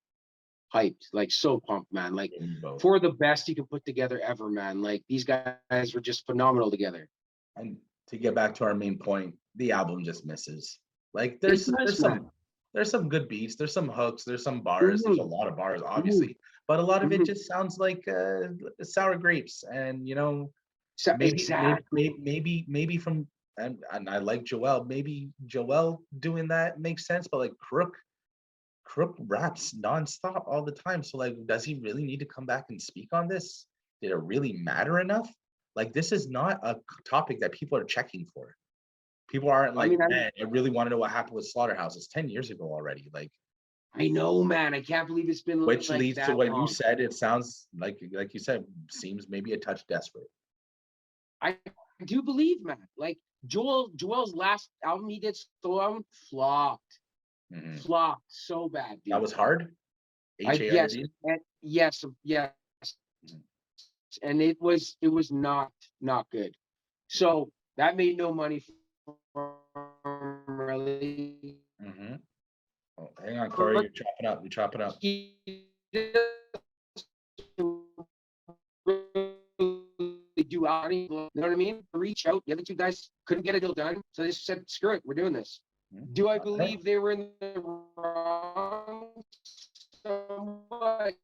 hyped, like so pumped, man. Like Me both. for the best you can put together ever, man. Like these guys were just phenomenal together. And to get back to our main point, the album just misses. Like It there's does, there's man. some there's some good beats, there's some hooks, there's some bars, there's a Hmm. lot of bars, Hmm. obviously, but a lot of it Hmm. just sounds like sour grapes. And So exactly. maybe from and I like Joel. Maybe Joel doing that makes sense, but like Crook raps nonstop all the time. So like, does he really need to come back and speak on this? Did it really matter enough? Like, this is not a topic that people are checking for. People aren't I like, mean, man, I really want to know what happened with Slaughterhouse. It's 10 years ago already. Like, I know, man. I can't believe it's been which like leads to that what you long. said. It sounds like you said, seems maybe a touch desperate. I do believe, man. Like Joel's last album he did solo album flopped, Mhm. flopped so bad, That dude. was hard. I yes, HARD. and yes, and it was not good. So that made no money for him, really. Mm-hmm. Oh, hang on, Corey. You're chopping up. You're chopping up. He do out, you know what I mean? Reach out. The other two guys couldn't get a deal done, so they said, "Screw it, we're doing this." Mhm. Do I All right. believe they were in the wrong? Somewhat.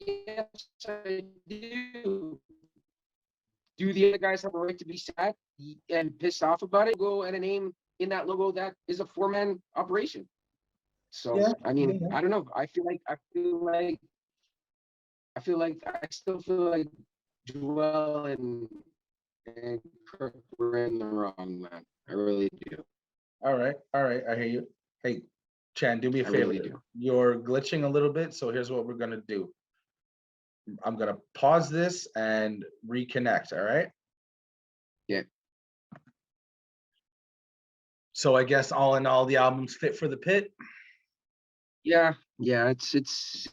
Yes, I do. Do the other guys have a right to be sad and pissed off about it? Go and a name in that logo that is a four-man operation. So Yeah. I Yeah. mean, Yeah. I don't know. I still feel like Joel and Kirk were in the wrong, man. I really do. All right. All right. I hear you. Hey, Chan, do me a I favor. really do. You're glitching a little bit, so here's what we're gonna do. I'm gonna pause this and reconnect. All right. Yeah. So I guess all in all, the album's fit for the pit. Yeah. Yeah. It's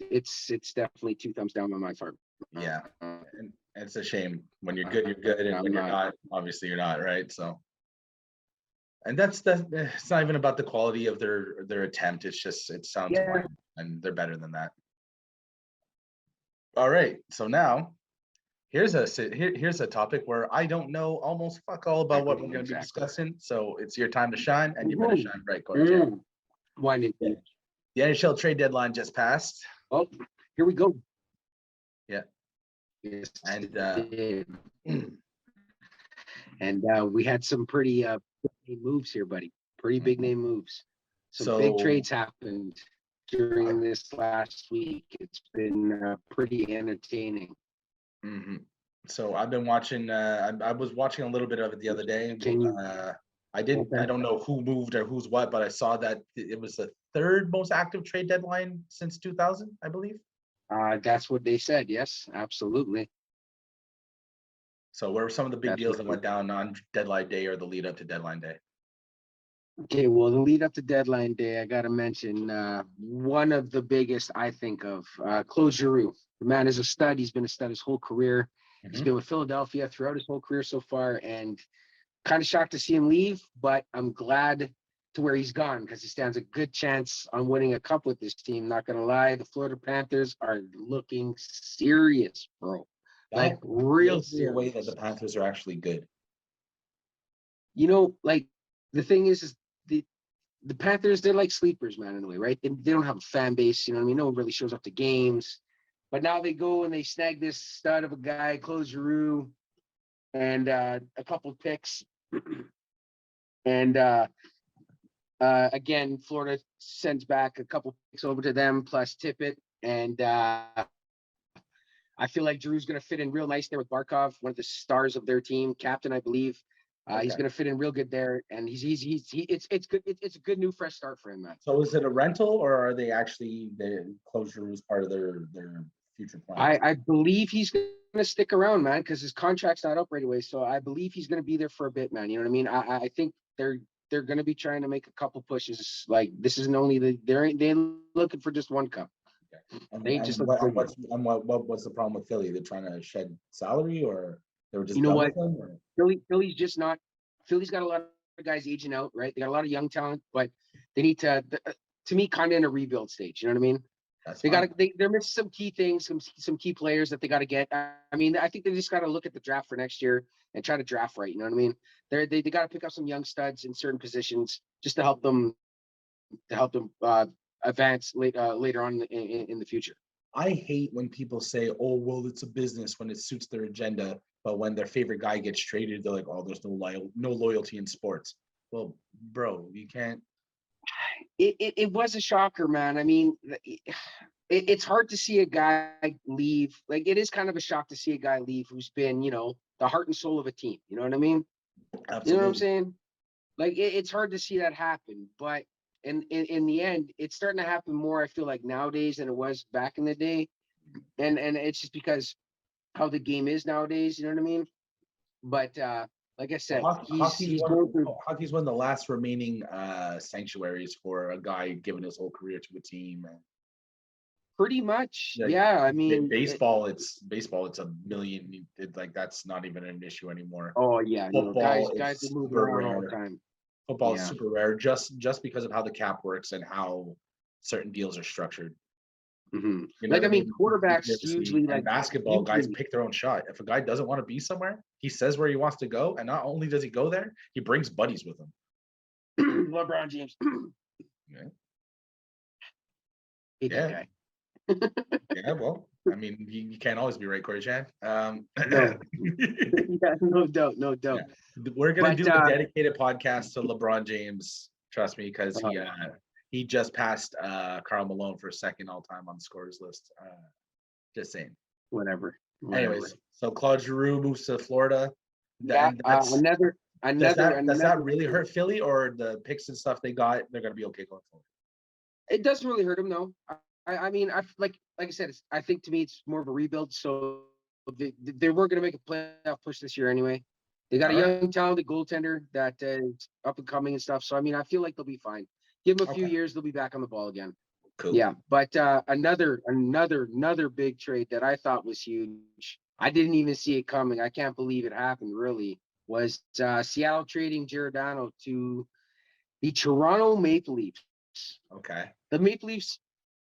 definitely two thumbs down on my part. Yeah, Uh, and it's a shame. When you're good, you're good, and I'm when you're not. not, obviously you're not, right? So, and that's it's not even about the quality of their attempt. It's just it sounds Yeah. bland, and they're better than that. All right, so now here's a topic where I don't know almost fuck all about what we're going to be Exactly. discussing. So it's your time to shine, and you better Mm-hmm. shine bright, Corey J. Mm. Why didn't Yeah. you? The NHL trade deadline just passed. Oh, here we go. Yeah, Yes, and it did. And we had some pretty big name moves here, buddy. Pretty big mhm. name moves. Some big So trades happened I, during this last week. It's been pretty entertaining. mhm. So I've been watching. I was watching a little bit of it the other day. Can you? Uh, I didn't. I Okay. don't know who moved or who's what, but I saw that it was the third most active trade deadline since 2000, I believe. That's what they said. Yes, absolutely. So what were some of the big That's deals what. that went down on deadline day or the lead up to deadline day? Okay, well, the lead up to deadline day, I got to mention one of the biggest I think of, Claude Giroux. The man is a stud. He's been a stud his whole career. He's Hmm. been with Philadelphia throughout his whole career so far, and kind of shocked to see him leave, but I'm glad to where he's gone because he stands a good chance on winning a cup with this team. Not gonna lie, the Florida Panthers are looking serious, bro. Like That real gives me away that the serious. Panthers are actually good. Like the thing is the Panthers, they're like sleepers, man, in a way, right? They don't have a fan base, you know what I mean? No one really shows up to games. But now they go and they snag this stud of a guy, Claude Giroux, and a couple picks. And again, Florida sends back a couple picks over to them plus Tippett, and I feel like Drew's going to fit in real nice there with Barkov, one of the stars of their team, captain, I believe. He's Okay. going to fit in real good there, and it's good. It's a good new fresh start for him, man. So is it a rental, or are they actually the closure was part of their future plans? I believe he's going to stick around, man, because his contract's not up right away. So I believe he's going to be there for a bit, man. You know what I mean? I think they're going to be trying to make a couple pushes. Like this isn't only they looking for just one cup. Okay. And, They ain't and just looking what for and one. what's the problem with Philly? They're trying to shed salary, or they were just You know done what? with them? Or? Philly's just not. Philly's got a lot of guys aging out, right? They got a lot of young talent, but they need to me, kind of in a rebuild stage. You know what I mean? That's They got fine. to. They're missing some key things, some key players that they got to get. I mean, I think they just got to look at the draft for next year and try to draft right. You know what I mean? They got to pick up some young studs in certain positions just to help them advance later on in the future. I hate when people say, "Oh, well, it's a business," when it suits their agenda, but when their favorite guy gets traded, they're like, "Oh, there's no loyalty in sports." Well, bro, you can't. It was a shocker, man. I mean, it's hard to see a guy leave. Like it is kind of a shock to see a guy leave who's been, the heart and soul of a team. You know what I mean? You know what I'm Absolutely. saying? Like it's hard to see that happen, but in the end, it's starting to happen more. I feel like nowadays than it was back in the day, and it's just because how the game is nowadays. You know what I mean? But like I said, he's going through Hockey's one of the last remaining sanctuaries for a guy giving his whole career to a team. And pretty much. like Yeah, I mean, baseball. It's a million. Like that's not even an issue anymore. oh yeah, Football guys are is moving super around all the rare. time. Football is Yeah. super rare just because of how the cap works and how certain deals are structured. Hmm. You know Like what I I mean, mean? quarterbacks University usually and like basketball guys usually pick their own shot. If a guy doesn't want to be somewhere, he says where he wants to go, and not only does he go there, he brings buddies with him. LeBron James. Yeah. Hate that Yeah. guy. Yeah, well, I mean, you can't always be right, Corey Chan. No, yeah, no doubt, no Yeah, doubt. we're gonna But do a dedicated podcast to LeBron James. Trust me, because uh, he just passed Karl Malone for second all time on the scorers list. Just saying. whatever. Anyways, so Claude Giroux moves to Florida. Yeah, And that's does that another. really hurt Philly, or the picks and stuff they got? They're gonna be okay going forward. It doesn't really hurt him, no. I mean, like I said, I think to me it's more of a rebuild. So they were going to make a playoff push this year anyway. They got a All right. young, talented goaltender that is up and coming and stuff. So I mean, I feel like they'll be fine. Give them a few Okay. years, they'll be back on the ball again. Cool. Yeah, but another big trade that I thought was huge. I didn't even see it coming. I can't believe it happened. Really, was Seattle trading Giordano to the Toronto Maple Leafs. Okay. The Maple Leafs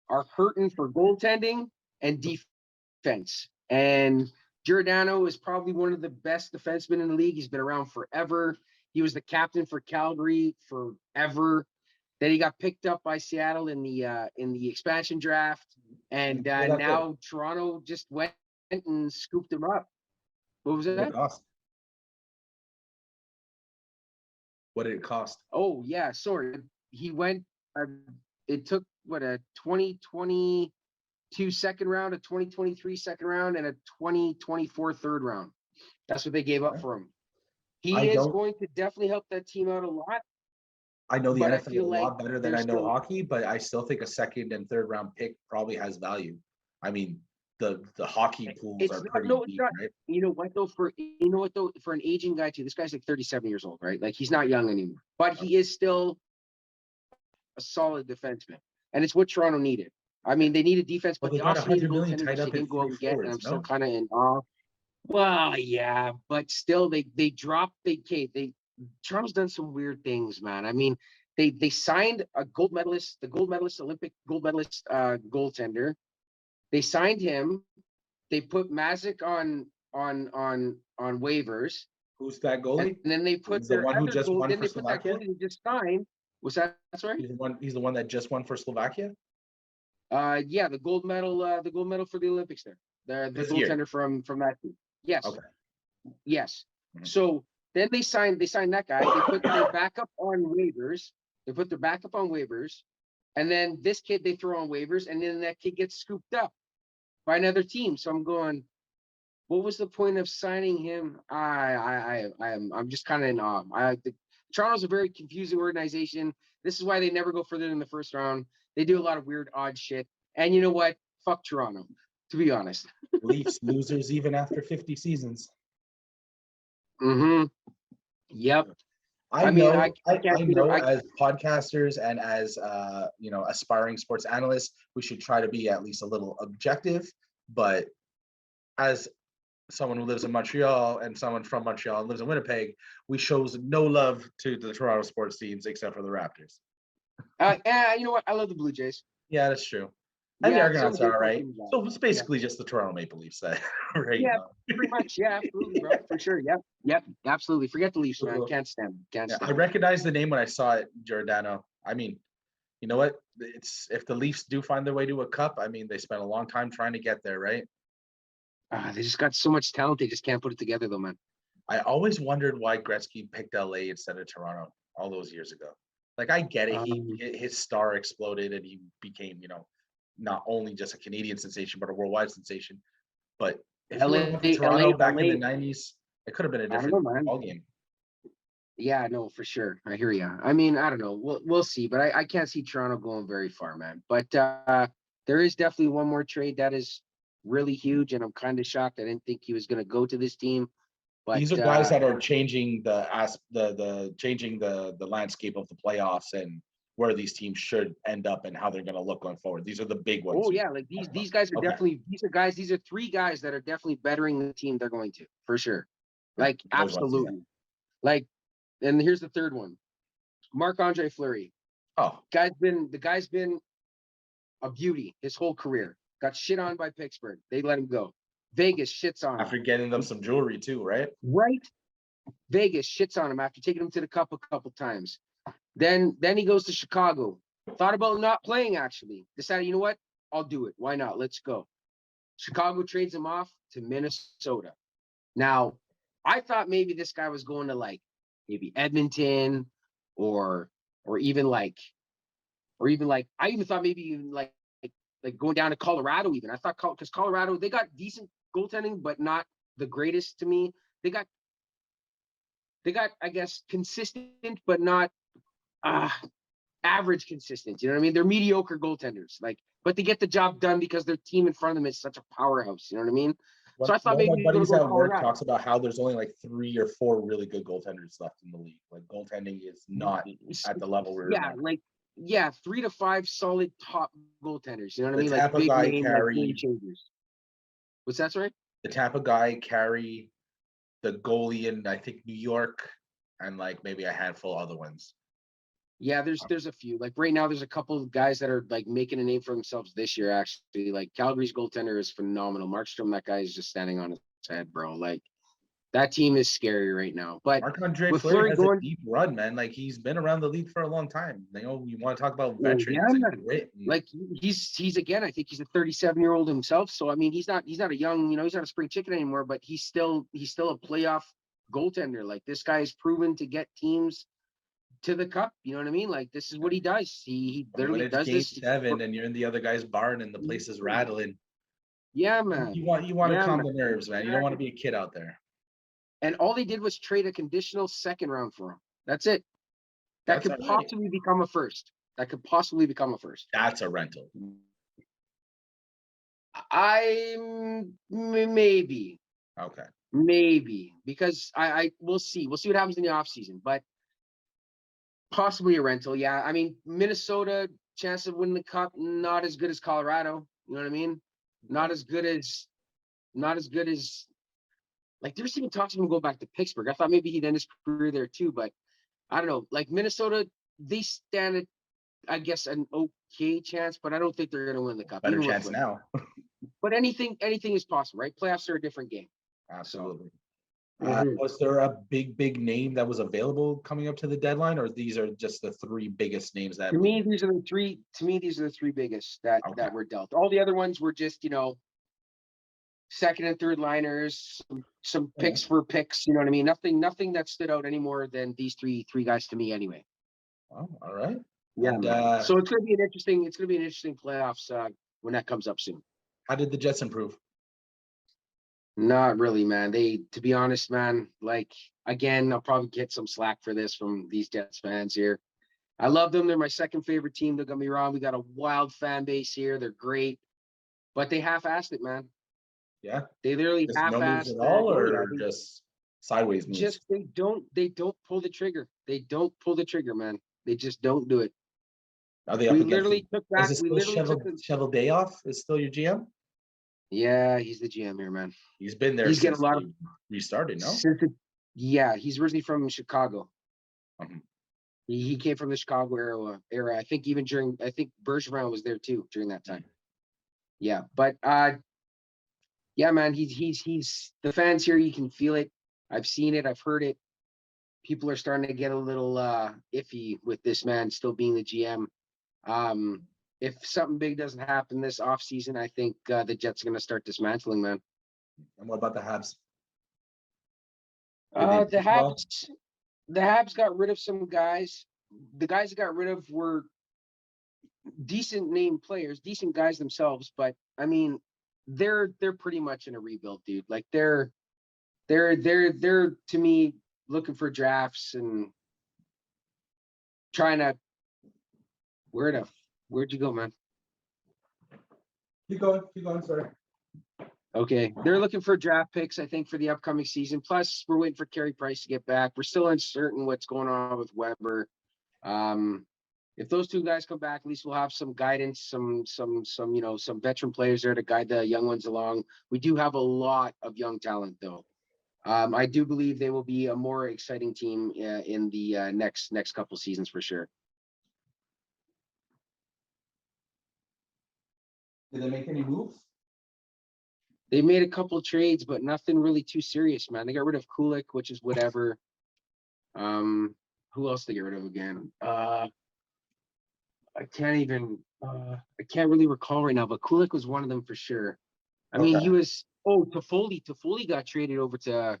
are hurting for goaltending and defense. And Giordano is probably one of the best defensemen in the league. He's been around forever. He was the captain for Calgary forever. Then he got picked up by Seattle in the expansion draft, and now Toronto just went and scooped him up. What was What did that? it cost? What did it cost? Oh yeah, sorry. He went. It took what, a 2022 second round, a 2023 second round, and a 2024 third round. That's what they gave up for him. I He is don't. going to definitely help that team out a lot, I know the but I NFL a feel like lot better than I there's know still. hockey, but I still think a second and third round pick probably has value. I mean, the hockey pools It's are not. pretty No, it's deep, not. right? For an aging guy too. This guy's like 37 years old, right? Like he's not young anymore, but he is still a solid defenseman, and it's what Toronto needed. I mean, they needed defense, Well, but they they got also needed 100 million goaltending, tied which they up in didn't go out three and get. And forwards. I'm still No, kind of in awe. Well, yeah, but still, they dropped. Toronto's done some weird things, man. I mean, they signed a gold medalist, Olympic gold medalist goaltender. They signed him. They put Mazik on waivers, who's that and goalie? then they put He's the their one who other just goal. won Then for they put that Slovakia. goalie they just signed. Was that sorry? He's the one that just won for Slovakia Yeah, the gold medal for the Olympics there. The this year. goaltender from that team. Yes. Okay. Yes. Mhm. So then they signed that guy. They put their backup on waivers. And then this kid they throw on waivers, and then that kid gets scooped up. by another team. So I'm going, what was the point of signing him? I'm just kind of in awe. Toronto's a very confusing organization. This is why they never go further than the first round. They do a lot of weird, odd shit. And you know what? Fuck Toronto, to be honest. Leafs losers even after 50 seasons. Mm-hmm. Yep. I mean, know, I can't I either. know as podcasters and as aspiring sports analysts, we should try to be at least a little objective. But as someone who lives in Montreal and someone from Montreal and lives in Winnipeg, we shows no love to the Toronto sports teams except for the Raptors. Yeah, you know what? I love the Blue Jays. Yeah, that's true. And the Yeah, Argonauts are all right. So it's Yeah. basically just the Toronto Maple Leafs that right Yeah, now. pretty much. Yeah, absolutely, bro. For sure. Yep, absolutely. Forget the Leafs, man. Cool. Can't stand them. Can't Yeah, I stand them. recognized the name when I saw it, Giordano. I mean, you know what? It's if the Leafs do find their way to a cup, I mean, they spent a long time trying to get there, right? They just got so much talent. They just can't put it together, though, man. I always wondered why Gretzky picked LA instead of Toronto all those years ago. Like, I get it. His star exploded and he became, not only just a Canadian sensation, but a worldwide sensation. But if he would have went to Toronto back in the 90s, it could have been a different ballgame. Yeah, no, for sure. I hear you. I mean, I don't know. We'll see, but I can't see Toronto going very far, man. But there is definitely one more trade that is really huge, and I'm kind of shocked. I didn't think he was going to go to this team. But these are guys that are changing changing the landscape of the playoffs and where these teams should end up and how they're going to look going forward. These are the big ones. Oh yeah, like these guys are definitely these are three guys that are definitely bettering the team they're going to, for sure. Like absolutely. Like, and here's the third one. Marc-Andre Fleury. Oh, the guy's been a beauty his whole career. Got shit on by Pittsburgh. They let him go. Vegas shits on him. After getting them some jewelry too, right? Right. Vegas shits on him after taking him to the cup a couple times. Then he goes to Chicago. Thought about not playing, actually. Decided, you know what? I'll do it. Why not? Let's go. Chicago trades him off to Minnesota. Now, I thought maybe this guy was going to like maybe Edmonton or even like I even thought maybe even like going down to Colorado even. I thought because Colorado, they got decent goaltending, but not the greatest to me. They got I guess consistent, but not average consistent. You know what I mean? They're mediocre goaltenders, but they get the job done because their team in front of them is such a powerhouse. You know what I mean? So I thought maybe my buddies at work talks about how there's only like 3 or 4 really good goaltenders left in the league. Like goaltending is not at the level we're at. 3 to 5 solid top goaltenders. You know what I mean? Tampa like big guy name, carry, like game changers. What's that, sorry? The Tampa guy carry, the goalie in I think New York, and like maybe a handful of other ones. Yeah, there's a few. Like right now, there's a couple of guys that are like making a name for themselves this year. Actually, like Calgary's goaltender is phenomenal. Markstrom, that guy is just standing on his head, bro. Like that team is scary right now. But Marc-Andre Fleury has a deep run, man. Like he's been around the league for a long time. You want to talk about veterans and grit. Like he's again, I think he's a 37-year-old himself. So I mean, he's not a young, he's not a spring chicken anymore. But he's still a playoff goaltender. Like this guy is proven to get teams to the cup. You know what I mean? Like this is what he does. He literally does Game this. 7 and you're in the other guy's barn and the place is rattling. Yeah, man. You want to calm the nerves, man. You don't want to be a kid out there. And all they did was trade a conditional second round for him. That's it. That could possibly become a first. That's a rental. Maybe. Okay. Maybe because we'll see. We'll see what happens in the offseason, but possibly a rental. Yeah. I mean, Minnesota chance of winning the cup, not as good as Colorado. You know what I mean? Not as good as like there's even talks of him going back to Pittsburgh. I thought maybe he'd end his career there too, but I don't know. Like Minnesota, they stand at, I guess, an okay chance, but I don't think they're going to win the cup. Better chance now. But anything is possible, right? Playoffs are a different game. Absolutely. Was there a big name that was available coming up to the deadline, or these are just the 3 biggest names that? To me, these are the three biggest that were dealt. All the other ones were just, second and third liners, some picks for picks. You know what I mean? Nothing that stood out any more than these three guys to me, anyway. Oh, all right. Yeah. So it's gonna be an interesting playoffs when that comes up soon. How did the Jets improve? Not really, man. To be honest, man, like, again, I'll probably get some slack for this from these Jets fans here. I love them. They're my second favorite team. Don't get me wrong. We got a wild fan base here. They're great, but they half-assed it, man. Yeah, They literally just no moves half-assed at it. all, Oh yeah, or just sideways moves? they don't pull the trigger. They don't pull the trigger, man. They just don't do it. Are they up We against? literally took Is back. it We still literally took the. Shovel Day off? Is still your GM? Yeah, he's the GM here, man. He's been there He's getting since a lot of they restarted. No. since it, yeah, he's originally from Chicago. Mhm. He came from the Chicago era. I think even during I think Bergeron was there too during that time. Yeah, but yeah, man, he's the fans here. You can feel it. I've seen it. I've heard it. People are starting to get a little iffy with this man still being the GM. If something big doesn't happen this offseason, I think the Jets are going to start dismantling, man. And what about the Habs? The Well, Habs got rid of some guys. The guys that got rid of were decent name players, decent guys themselves, but I mean, they're pretty much in a rebuild, dude. Like they're to me looking for drafts and trying to where'd you go, man? keep going. Sorry. Okay, they're looking for draft picks, I think, for the upcoming season. Plus, we're waiting for Carey Price to get back. We're still uncertain what's going on with Weber. If those two guys come back, at least we'll have some guidance, some veteran players there to guide the young ones along. We do have a lot of young talent, though. I do believe they will be a more exciting team in the next couple seasons for sure. Did they make any moves? They made a couple trades, but nothing really too serious, man. They got rid of Kulik, which is whatever. Who else they get rid of again? I can't really recall right now, but Kulik was one of them for sure. I mean, Okay. he was Toffoli. Toffoli got traded over to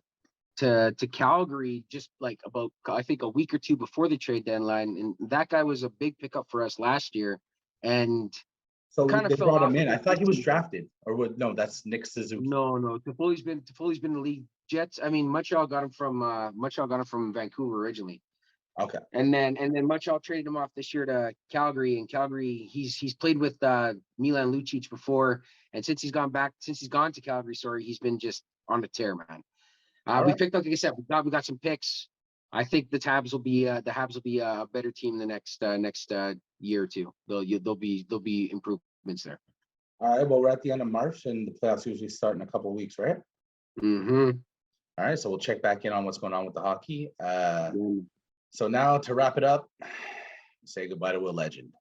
Calgary just like about I think a week or two before the trade deadline, and that guy was a big pickup for us last year, and So kind of they fell brought off him a in. I bit thought this he was season. drafted, or what? No, that's Nick Suzuki. No, Toffoli's been in the league. Jets. I mean, Montreal got him from Vancouver originally. Okay. And then Montreal traded him off this year to Calgary. And Calgary, he's played with Milan Lucic before, and since he's gone to Calgary, he's been just on the tear, man. All We right. picked up, like I said, we got some picks. I think the Habs will be a better team the next year or two. There'll be improvements there. All right. Well, we're at the end of March, and the playoffs usually start in a couple of weeks, right? Mm-hmm. All right. So we'll check back in on what's going on with the hockey. So now to wrap it up, say goodbye to a legend.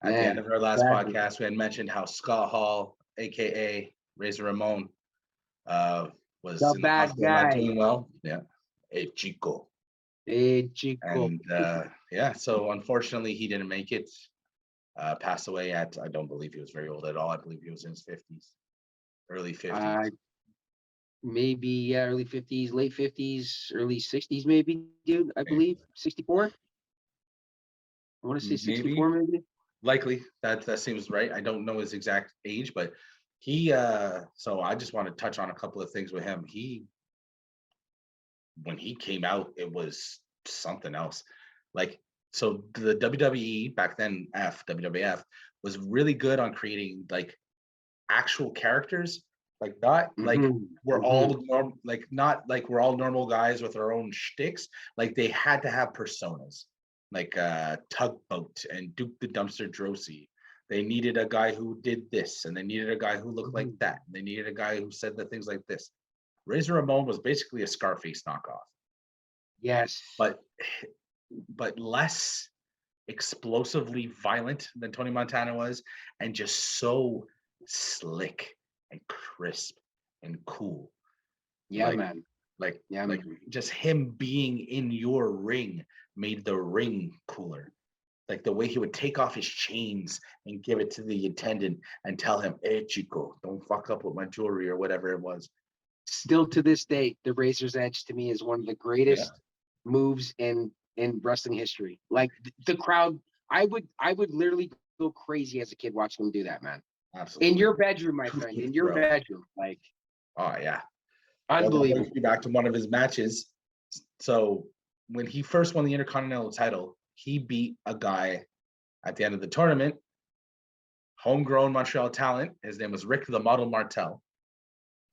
At the end of our last podcast, we had mentioned how Scott Hall, aka Razor Ramon, was The in the bad hospital, not guy. doing well. Yeah, Chico. Chico. And yeah, so unfortunately, he didn't make it. Passed away at, I don't believe he was very old at all. I believe he was in his 50s, early 50s. Maybe early 50s, late 50s, early 60s, maybe, dude. I believe 64. I want to say 64, maybe. Likely that seems right. I don't know his exact age, but he so I just want to touch on a couple of things with him. When he came out, it was something else. Like, so the WWE back then, WWF, was really good on creating like actual characters, like not like we're all normal, like not like we're all normal guys with our own shticks. Like they had to have personas, like Tugboat and Duke the Dumpster Drosy. They needed a guy who did this, and they needed a guy who looked like that. And they needed a guy who said the things like this. Razor Ramon was basically a Scarface knockoff. Yes, but less explosively violent than Tony Montana was, and just so slick and crisp and cool. Yeah, man. Like just him being in your ring made the ring cooler. Like the way he would take off his chains and give it to the attendant and tell him, "Hey, Chico, don't fuck up with my jewelry," or whatever it was. Still to this day, the Razor's Edge to me is one of the greatest moves in wrestling history. Like the crowd, I would literally go crazy as a kid watching him do that, man. Absolutely. In your bedroom, my Truth friend, would in your throw. bedroom, like Oh yeah. Well, that unbelievable. brings me back to one of his matches. So when he first won the Intercontinental title, he beat a guy at the end of the tournament, homegrown Montreal talent. His name was Rick the Model Martel.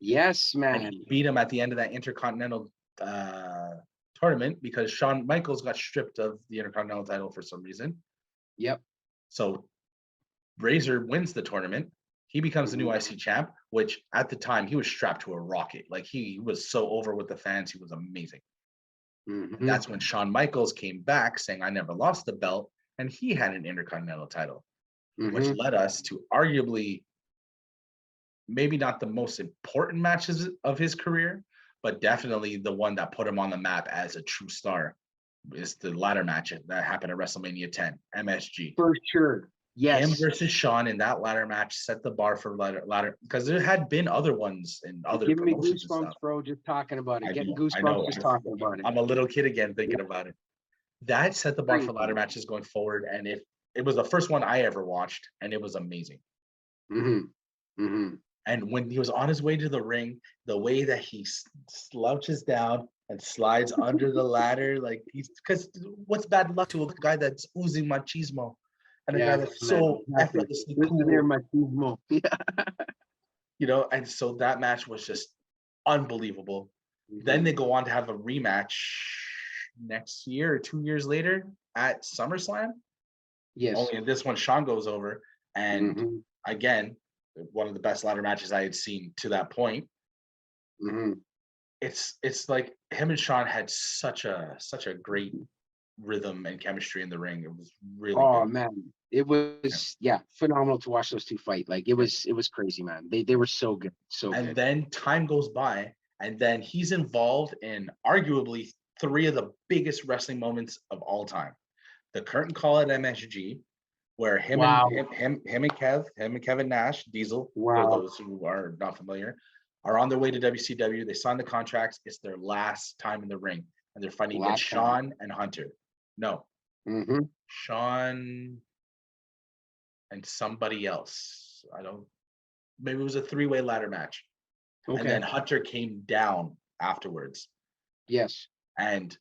Yes, And man. he beat him at the end of that Intercontinental tournament because Shawn Michaels got stripped of the Intercontinental title for some reason. Yep. So Razor wins the tournament. He becomes the new IC champ, which at the time he was strapped to a rocket. Like he was so over with the fans. He was amazing. And that's when Shawn Michaels came back saying, I never lost the belt. And he had an Intercontinental title, which led us to arguably maybe not the most important matches of his career, but definitely the one that put him on the map as a true star is the ladder match that happened at WrestleMania 10, MSG. For sure. Yes. Him versus Shawn in that ladder match set the bar for ladder because there had been other ones in other Giving me promotions and goosebumps, stuff. bro, just talking about it. I Getting know, I know. goosebumps just talking about it. I'm a little kid again thinking about it. That set the bar for ladder matches going forward, and if it was the first one I ever watched, and it was amazing. And when he was on his way to the ring, the way that he slouches down and slides under the ladder, like he's because what's bad luck to a guy that's oozing machismo and a guy that's so effortlessly cool. Machismo. You know, and so that match was just unbelievable. Then they go on to have a rematch next year or 2 years later at SummerSlam. Yes. Only in this one, Shawn goes over, and again, one of the best ladder matches I had seen to that point. It's like him and Shawn had such a great rhythm and chemistry in the ring. It was really good. Man, it was phenomenal to watch those two fight. Like it was crazy, man. They were so good, And then time goes by, and then he's involved in arguably 3 of the biggest wrestling moments of all time. The curtain call at MSG, where him and Kevin Nash, Diesel, for those who are not familiar, are on their way to WCW. They sign the contracts. It's their last time in the ring, and they're fighting against Shawn and Hunter. No, Shawn and somebody else. Maybe it was a 3-way ladder match. Okay. And then Hunter came down afterwards. Yes. And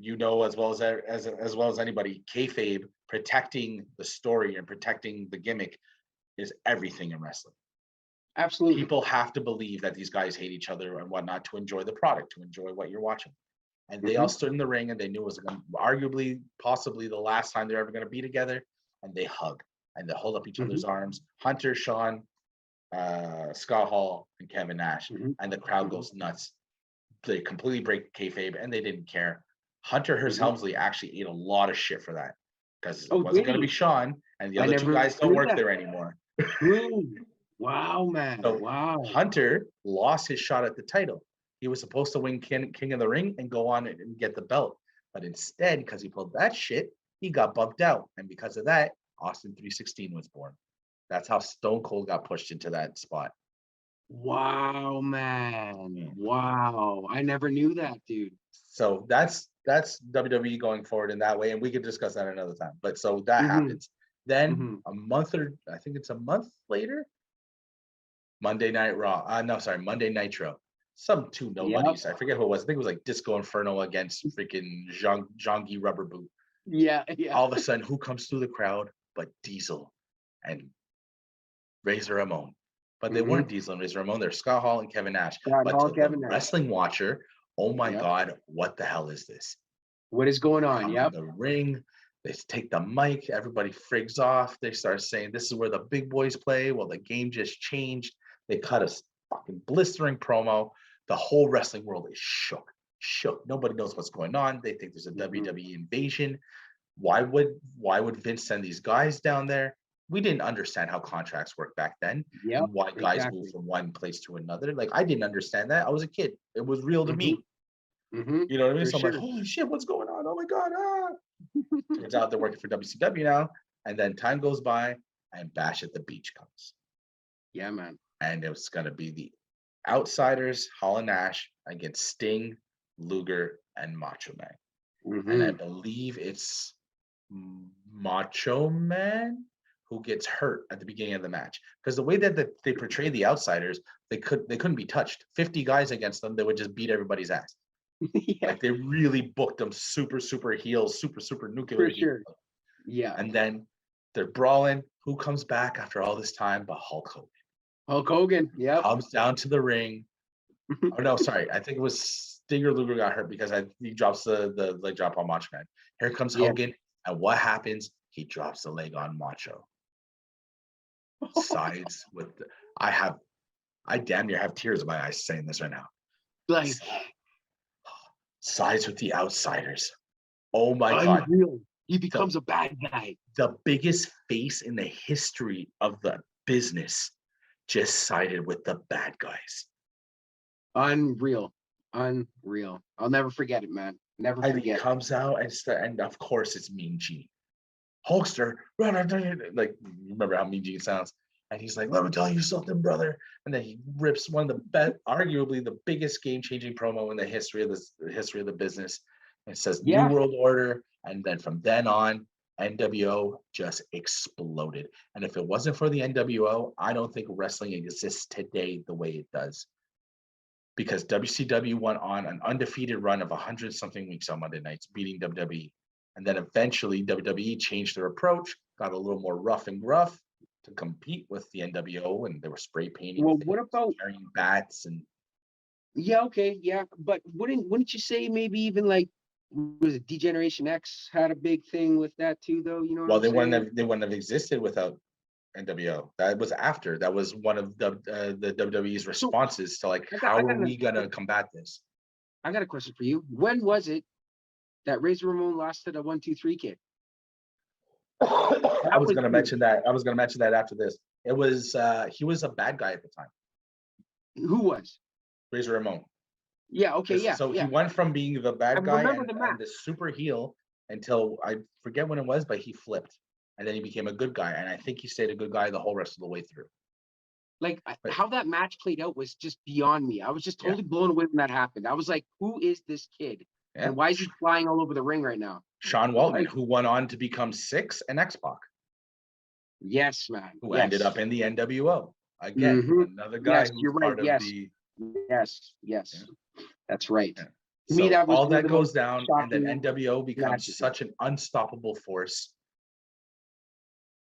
you know as well as anybody, kayfabe, protecting the story and protecting the gimmick is everything in wrestling. Absolutely. People have to believe that these guys hate each other and whatnot to enjoy the product, to enjoy what you're watching. And they all stood in the ring and they knew it was arguably, possibly the last time they're ever going to be together. And they hug and they hold up each other's arms. Hunter, Shawn, Scott Hall, and Kevin Nash. And the crowd goes nuts. They completely break kayfabe and they didn't care. Hunter Hearst Helmsley actually ate a lot of shit for that because it wasn't going to be Shawn, and the other 2 guys don't work there anymore. Wow, man. So Hunter lost his shot at the title. He was supposed to win King of the Ring and go on and get the belt. But instead, because he pulled that shit, he got bumped out. And because of that, Austin 316 was born. That's how Stone Cold got pushed into that spot. Wow, man. Wow. I never knew that, dude. So that's WWE going forward in that way. And we could discuss that another time. But so that happens. Then I think it's a month later, Monday Night Raw. Monday Nitro. Some 2 nobodies. I forget who it was. I think it was like Disco Inferno against freaking Jean-Guy Rubber Boot. Yeah. All of a sudden, who comes through the crowd but Diesel and Razor Ramon? But they weren't Diesel and Razor Ramon. They're Scott Hall and Kevin Nash. But to the wrestling watcher, oh my God, what the hell is this? What is going on? The ring. They take the mic. Everybody frigs off. They start saying, this is where the big boys play. Well, the game just changed. They cut a fucking blistering promo. The whole wrestling world is shook. Nobody knows what's going on. They think there's a WWE invasion. Why would Vince send these guys down there? We didn't understand how contracts work back then. And why guys move from one place to another. Like, I didn't understand that. I was a kid. It was real to me. You know what I mean? So I'm like, holy shit, what's going on? Oh my God. Turns out they're working for WCW now. And then time goes by and Bash at the Beach comes. Yeah, man. And it was going to be the Outsiders, Hall and Nash, against Sting, Luger, and Macho Man. And I believe it's Macho Man who gets hurt at the beginning of the match. Because the way that they portray the outsiders, they couldn't be touched. 50 guys against them, they would just beat everybody's ass. Yeah, Like they really booked them super heels, super nuclear for heels. sure. Yeah. And then they're brawling. Who comes back after all this time but Hulk Hogan? Hulk Hogan. Yep. Comes down to the ring. Oh no, sorry. I think it was Stinger Luger got hurt because he drops the leg drop on Macho Man. Here comes Yeah. Hogan, and what happens? He drops the leg on Macho. Sides with I damn near have tears in my eyes saying this right now. Like Sides with the outsiders. Oh my God. unreal. He becomes a bad guy. The biggest face in the history of the business just sided with the bad guys. Unreal. I'll never forget it, man. Never And he forget. comes out and of course it's Mean Gene. Hulkster, like remember how Mean Gene sounds? And he's like, "Let me tell you something, brother." And then he rips one of the best, arguably the biggest game-changing promo in the history of the business. And it says Yeah. New World Order, and then from then on, NWO just exploded. And if it wasn't for the NWO, I don't think wrestling exists today the way it does. Because WCW went on an undefeated run of 100-something weeks on Monday nights, beating WWE. And then eventually WWE changed their approach, got a little more rough and gruff to compete with the NWO, and they were spray painting. Well, things, what about carrying bats and yeah, okay, yeah. But wouldn't you say maybe even like was it Degeneration X had a big thing with that too, though? You know what I'm saying? they wouldn't have existed without NWO. That was after. That was one of the WWE's responses to like, how are we gonna combat this? I got a question for you. When was it that Razor Ramon lost to the 1-2-3 kid? I was gonna mention that. I was gonna mention that after this. It was he was a bad guy at the time. Who was? Razor Ramon. Yeah, okay, yeah. So yeah. he went from being the I bad guy remember and the match. the super heel until I forget when it was, but he flipped. And then he became a good guy. And I think he stayed a good guy the whole rest of the way through. Like But- how that match played out was just beyond me. I was just totally blown away when that happened. I was like, who is this kid? Yeah. And why is he flying all over the ring right now? Sean Waltman, Like- who went on to become Six and X-Pac, Yes, man. who yes. ended up in the NWO. Again, Mhm. another guy Yes, who's you're right, part of yes. the Yes. Yeah. That's right. Yeah. To me, So that was all one of that the goes most down, and then shocking NWO becomes matches. such an unstoppable force.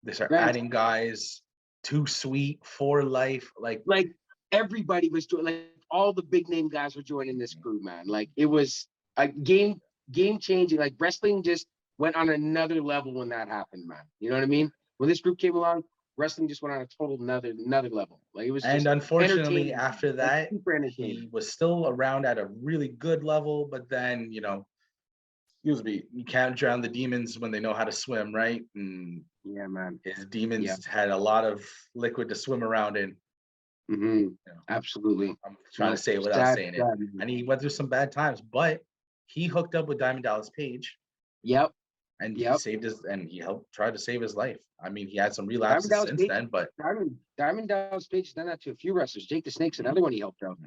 They start Right. adding guys, Too Sweet, For Life, like Everybody was doing like all the big name guys were joining this crew, man. Like it was a game changing. Like wrestling just went on another level when that happened, man. You know what I mean? When this group came along, wrestling just went on a total another level. Like it was just and unfortunately entertaining, after like, that super entertaining. he was still around at a really good level, but then excuse me, you can't drown the demons when they know how to swim, right? And Yeah, man. his demons had a lot of liquid to swim around in. Hmm. Absolutely. I'm trying to say it without saying it. Sad. And he went through some bad times, but he hooked up with Diamond Dallas Page, Yep. and Yep. he helped try to save his life. I mean, he had some Diamond relapses Dallas since Page, then, but Diamond Dallas Page has done that to a few wrestlers. Jake the Snake's another one he helped out.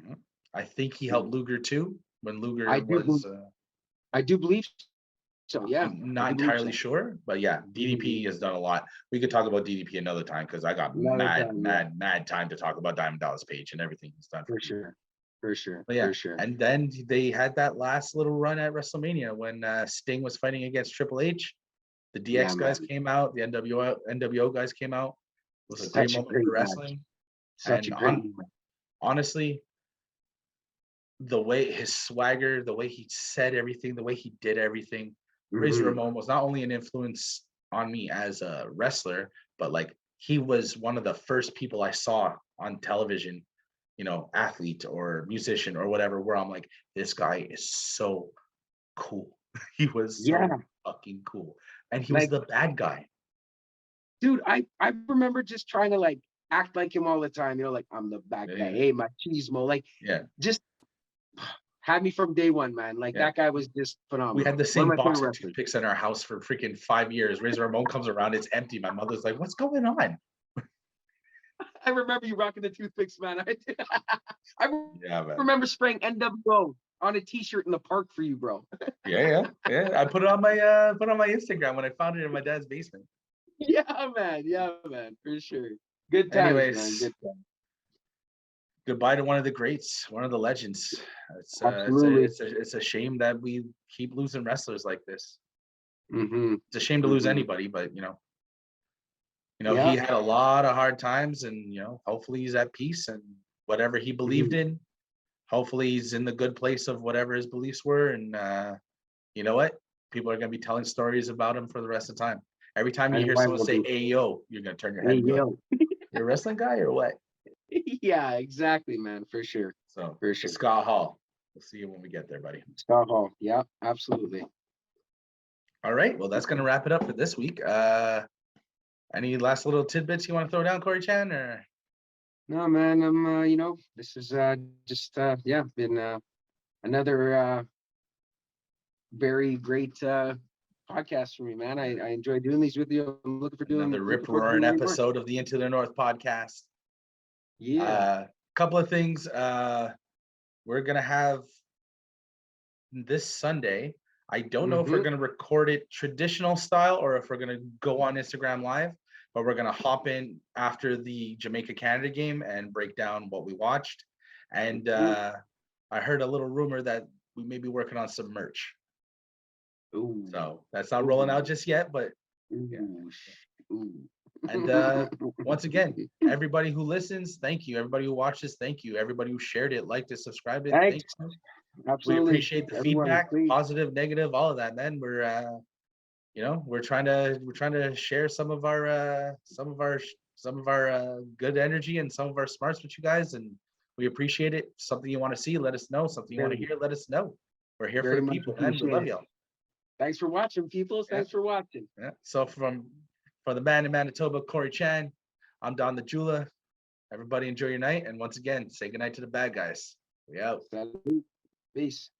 I think he helped Luger too when Luger I do was. I do believe so. Yeah. I'm not I do believe entirely so. sure, but yeah, DDP has done a lot. We could talk about DDP another time because I got Another mad time to talk about Diamond Dallas Page and everything he's done For sure. But yeah, For sure. and then they had that last little run at WrestleMania when Sting was fighting against Triple H. The DX guys came out, the NWO guys came out. It was a great moment for wrestling. Such And a great moment. honestly, the way his swagger, the way he said everything, the way he did everything, Razor Mhm. Ramon was not only an influence on me as a wrestler, but like he was one of the first people I saw on television, athlete or musician or whatever, where I'm like, this guy is so cool. He was so Yeah. fucking cool. And he was Like- the bad guy. Dude, I remember just trying to like act like him all the time. Like I'm the bad guy. Yeah. Hey, my cheesemo. Like Yeah. just had me from day one, man. Like Yeah. that guy was just phenomenal. We had the One same of my box favorite of wrestlers. toothpicks in our house for freaking 5 years. Razor Ramon comes around, it's empty. My mother's like, what's going on? I remember you rocking the toothpicks, man. I Yeah, man. remember spraying NWO on a t-shirt in the park for you, bro. Yeah. I put it on my Instagram when I found it in my dad's basement. Yeah, man. Yeah, man. For sure. Good times, man. Anyways, Good times. goodbye to one of the greats, one of the legends. Absolutely. It's a shame that we keep losing wrestlers like this. Mm-hmm. It's a shame to lose Mm-hmm. anybody, but Yeah. he had a lot of hard times, and hopefully he's at peace and whatever he believed Mhm. in. Hopefully he's in the good place of whatever his beliefs were, and you know what? People are gonna be telling stories about him for the rest of the time. Every time you And hear why someone would say be? "Ayo," you're gonna turn your head Hey, and be like, yo. "You're a wrestling guy or what?" Yeah, exactly, man. For sure. So, For the sure. Scott Hall. We'll see you when we get there, buddy. Scott Hall. Yeah, absolutely. All right. Well, that's gonna wrap it up for this week. Any last little tidbits you want to throw down, Corey Chan? Or No, man. This is just yeah, been another very great podcast for me, man. I enjoy doing these with you. I'm another looking rip forward to roaring doing many more. episode of the Into the North podcast. Yeah. Couple of things. We're gonna have this Sunday. I don't know if we're Mm-hmm. gonna record it traditional style or if we're gonna go on Instagram Live, but we're gonna hop in after the Jamaica Canada game and break down what we watched. And I heard a little rumor that we may be working on some merch. Ooh. So that's not rolling out Ooh. just yet, but yeah. Ooh. Ooh. And once again, everybody who listens, thank you. Everybody who watches, thank you. Everybody who shared it, liked it, subscribed it, Thanks. thank you. We Absolutely. appreciate the Everyone, feedback, please. positive, negative, all of that, man. We're trying to share some of our good energy and some of our smarts with you guys, and we appreciate it. Something you want to see, let us know. Something you want to Very, hear, let us know. We're here for very the much people, man. We love appreciated. y'all. Thanks for watching, people. Yeah, Thanks for watching. yeah. So from the man in Manitoba, Corey Chan, I'm Don the Jula. Everybody enjoy your night, and once again, say goodnight to the bad guys. We out. Salute. Peace.